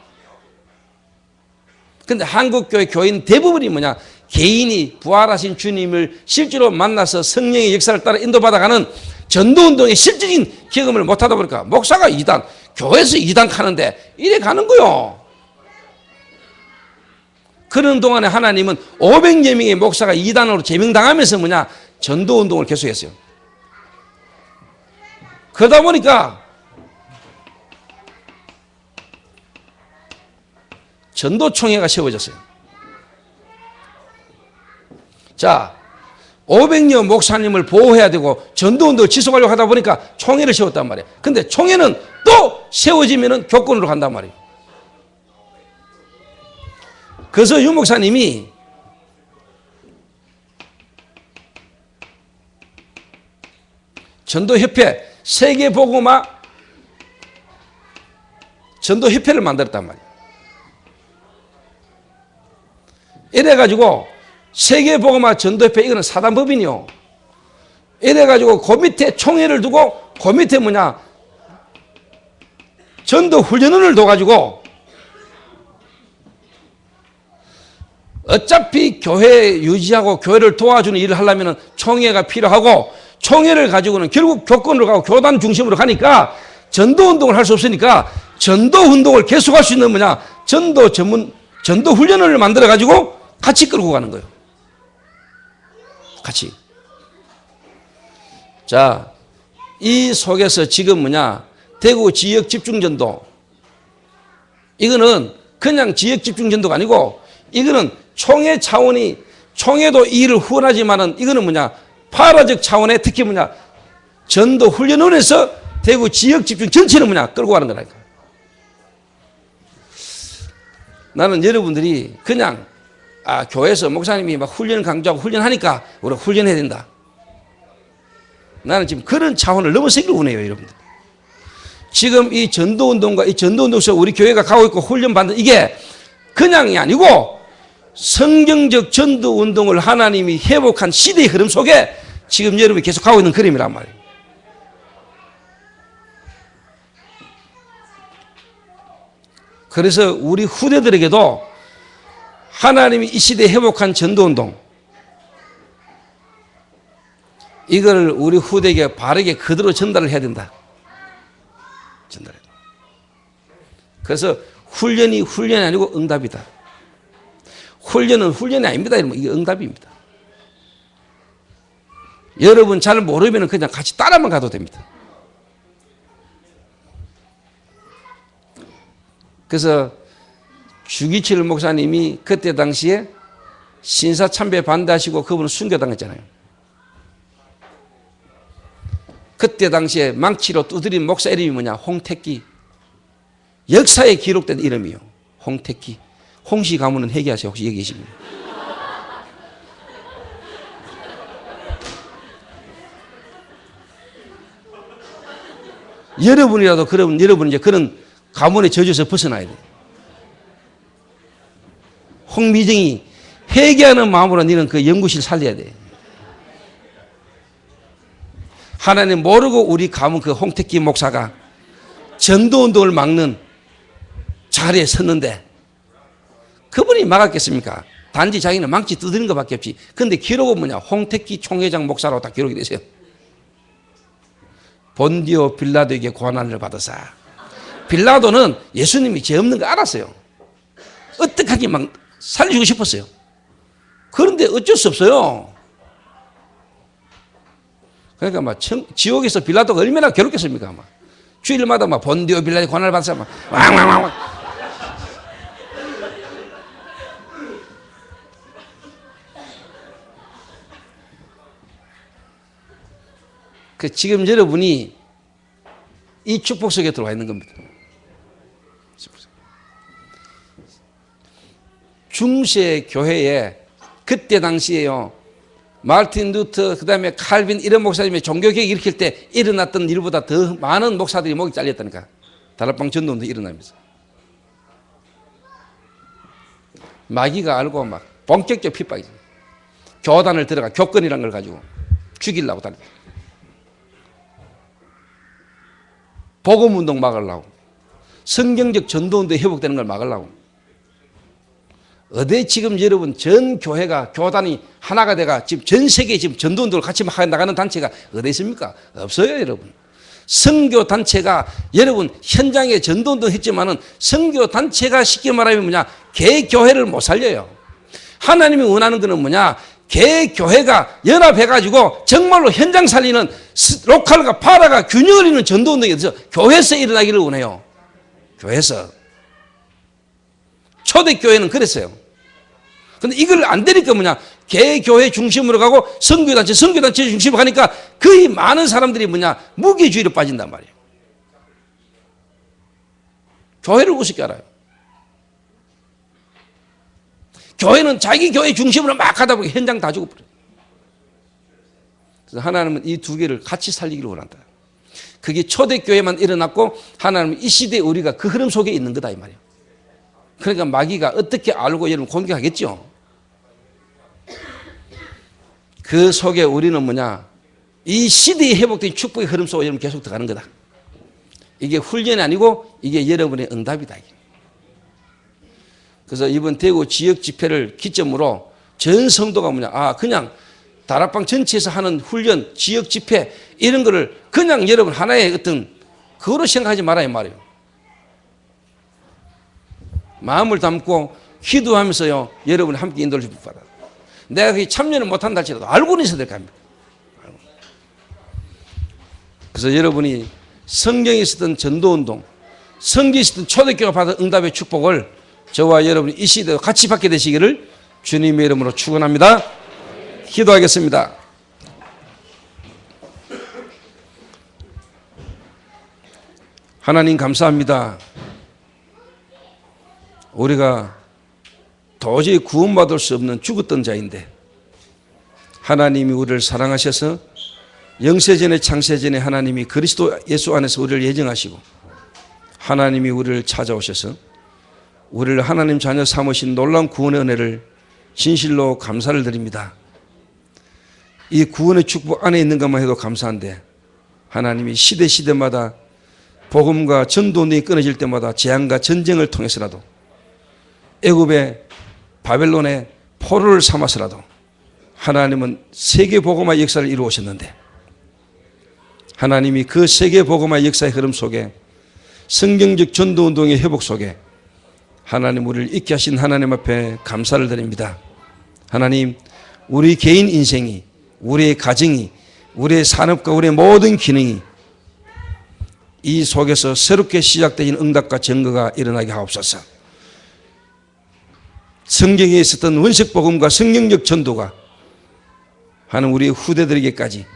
Speaker 1: 근데 한국교회 교인 대부분이 뭐냐? 개인이 부활하신 주님을 실제로 만나서 성령의 역사를 따라 인도받아가는 전도운동의 실질적인 경험을 못하다 보니까 목사가 이단, 교회에서 이단 하는데 이래 가는 거요. 그런 동안에 하나님은 500여 명의 목사가 이단으로 제명당하면서 뭐냐? 전도운동을 계속했어요. 그러다 보니까 전도총회가 세워졌어요. 자, 500여 목사님을 보호해야 되고 전도운동을 지속하려고 하다 보니까 총회를 세웠단 말이에요. 근데 총회는 또 세워지면 교권으로 간단 말이에요. 그래서 유 목사님이 전도협회, 세계복음화 전도협회를 만들었단 말이에요. 이래가지고 세계복음화 전도협회, 이거는 사단법인이요. 이래가지고 그 밑에 총회를 두고 그 밑에 뭐냐? 전도훈련원을 둬가지고 어차피 교회 유지하고 교회를 도와주는 일을 하려면 총회가 필요하고 총회를 가지고는 결국 교권으로 가고 교단 중심으로 가니까 전도운동을 할 수 없으니까 전도운동을 계속할 수 있는 뭐냐? 전도훈련원을 만들어가지고 같이 끌고 가는 거예요. 같이. 자, 이 속에서 지금 뭐냐? 대구 지역 집중전도. 이거는 그냥 지역 집중전도가 아니고 이거는 총회 차원이, 총회도 이 일을 후원하지만은 이거는 뭐냐? 파라적 차원의 특히 뭐냐? 전도훈련원에서 대구 지역 집중 전체를 뭐냐? 끌고 가는 거라니까. 나는 여러분들이 그냥 교회에서 목사님이 막 훈련 강조하고 훈련하니까 우리가 훈련해야 된다. 나는 지금 그런 차원을 넘어서기를 원해요, 여러분들. 지금 이 전도운동과 이 전도운동 속에 우리 교회가 가고 있고 훈련받는 이게 그냥이 아니고 성경적 전도운동을 하나님이 회복한 시대의 흐름 속에 지금 여러분이 계속 가고 있는 그림이란 말이에요. 그래서 우리 후대들에게도 하나님이 이 시대에 회복한 전도운동, 이걸 우리 후대에게 바르게 그대로 전달을 해야 된다. 전달해야 된다. 그래서 훈련이 훈련이 아니고 응답이다. 훈련은 훈련이 아닙니다. 이게 응답입니다. 여러분 잘 모르면 그냥 같이 따라만 가도 됩니다. 그래서 주기철 목사님이 그때 당시에 신사참배 반대하시고 그분은 순교당했잖아요. 그때 당시에 망치로 두드린 목사 이름이 뭐냐? 홍택기. 역사에 기록된 이름이요. 홍택기. 홍씨 가문은 회개하세요. 혹시 여기 계시면. 여러분이라도 그러면 여러분 이제 그런 가문의 저주에서 벗어나야 돼요. 홍미정이 회개하는 마음으로 너는 그 연구실 살려야 돼. 하나님 모르고 우리 가문 그 홍택기 목사가 전도운동을 막는 자리에 섰는데 그분이 막았겠습니까? 단지 자기는 망치 두드리는 것밖에 없지. 근데 기록은 뭐냐? 홍택기 총회장 목사라고 다 기록이 되세요. 본디오 빌라도에게 고난을 받으사. 빌라도는 예수님이 죄 없는 거 알았어요. 어떡하게 막 살려주고 싶었어요. 그런데 어쩔 수 없어요. 그러니까 막 지옥에서 빌라도가 얼마나 괴롭겠습니까? 막 주일마다 막 본디오 빌라도에게 고난을 받으사 막 왕왕왕왕. 그 지금 여러분이 이 축복 속에 들어와 있는 겁니다. 중세 교회에 그때 당시에요. 마르틴 루터 그다음에 칼빈 이런 목사님이 종교개혁 일으킬 때 일어났던 일보다 더 많은 목사들이 목이 잘렸다니까. 다락방 전도운동 일어나면서. 마귀가 알고 막 본격적 핍박이죠. 교단을 들어가 교권이라는 걸 가지고 죽이려고 다니다. 복음운동 막으려고. 성경적 전도운동 회복되는 걸 막으려고. 어디 지금 여러분 전 교회가 교단이 하나가 돼가 지금 전 세계에 지금 전도운동을 같이 나가는 단체가 어디 있습니까? 없어요, 여러분. 선교 단체가 여러분 현장에 전도운동 했지만은 선교 단체가 쉽게 말하면 뭐냐? 개 교회를 못 살려요. 하나님이 원하는 것은 뭐냐? 개 교회가 연합해가지고 정말로 현장 살리는 로컬과 파라가 균형을 이루는 전도운동이 어디서 교회에서 일어나기를 원해요. 교회에서. 초대교회는 그랬어요. 근데 이걸 안 되니까 뭐냐? 개교회 중심으로 가고 선교단체 중심으로 가니까 거의 많은 사람들이 뭐냐? 무기주의로 빠진단 말이에요. 교회를 우습게 알아요. 교회는 자기 교회 중심으로 막 하다 보니 현장 다 죽어버려요. 그래서 하나님은 이 두 개를 같이 살리기를 원한다. 그게 초대교회만 일어났고 하나님은 이 시대에 우리가 그 흐름 속에 있는 거다 이 말이에요. 그러니까 마귀가 어떻게 알고 여러분 공격하겠죠. 그 속에 우리는 뭐냐? 이 시대에 회복된 축복의 흐름 속에 여러분 계속 들어가는 거다. 이게 훈련이 아니고 이게 여러분의 응답이다. 그래서 이번 대구 지역 집회를 기점으로 전 성도가 뭐냐? 그냥 다락방 전체에서 하는 훈련, 지역 집회 이런 거를 그냥 여러분 하나의 어떤 그거로 생각하지 말아야 말이에요. 마음을 담고 기도하면서요, 여러분이 함께 인도를 받아. 내가 그게 참여를 못한다 할지라도 알고는 있어야 될 거 아닙니까? 그래서 여러분이 성경에 있었던 전도운동, 성경에 있었던 초대교회가 받은 응답의 축복을 저와 여러분이 이 시대에 같이 받게 되시기를 주님의 이름으로 축원합니다. 기도하겠습니다. 하나님 감사합니다. 우리가 도저히 구원받을 수 없는 죽었던 자인데 하나님이 우리를 사랑하셔서 영세전에 창세전에 하나님이 그리스도 예수 안에서 우리를 예정하시고 하나님이 우리를 찾아오셔서 우리를 하나님 자녀 삼으신 놀라운 구원의 은혜를 진실로 감사를 드립니다. 이 구원의 축복 안에 있는 것만 해도 감사한데 하나님이 시대마다 복음과 전도운동이 끊어질 때마다 재앙과 전쟁을 통해서라도 애굽의 바벨론의 포로를 삼아서라도 하나님은 세계 복음화 역사를 이루어오셨는데 하나님이 그 세계 복음화 역사의 흐름 속에 성경적 전도운동의 회복 속에 하나님 우리를 있게 하신 하나님 앞에 감사를 드립니다. 하나님 우리 개인 인생이 우리의 가정이 우리의 산업과 우리의 모든 기능이 이 속에서 새롭게 시작되는 응답과 증거가 일어나게 하옵소서. 성경에 있었던 원색복음과 성경적 전도가 하는 우리 후대들에게까지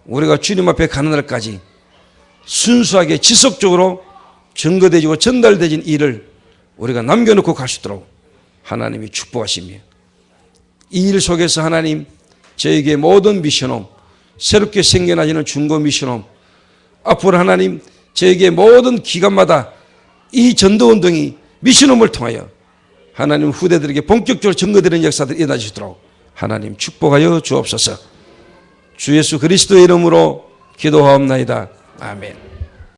Speaker 1: 우리가 주님 앞에 가는 날까지 순수하게 지속적으로 증거되고 전달되진 일을 우리가 남겨놓고 갈 수 있도록 하나님이 축복하시며 이 일 속에서 하나님 저에게 모든 미션홈 새롭게 생겨나지는 중고 미션홈 앞으로 하나님 저에게 모든 기간마다 이 전도운동이 미션홈을 통하여 하나님 후대들에게 본격적으로 증거되는 역사들이 일어나 주시도록 하나님 축복하여 주옵소서. 주 예수 그리스도의 이름으로 기도하옵나이다. 아멘.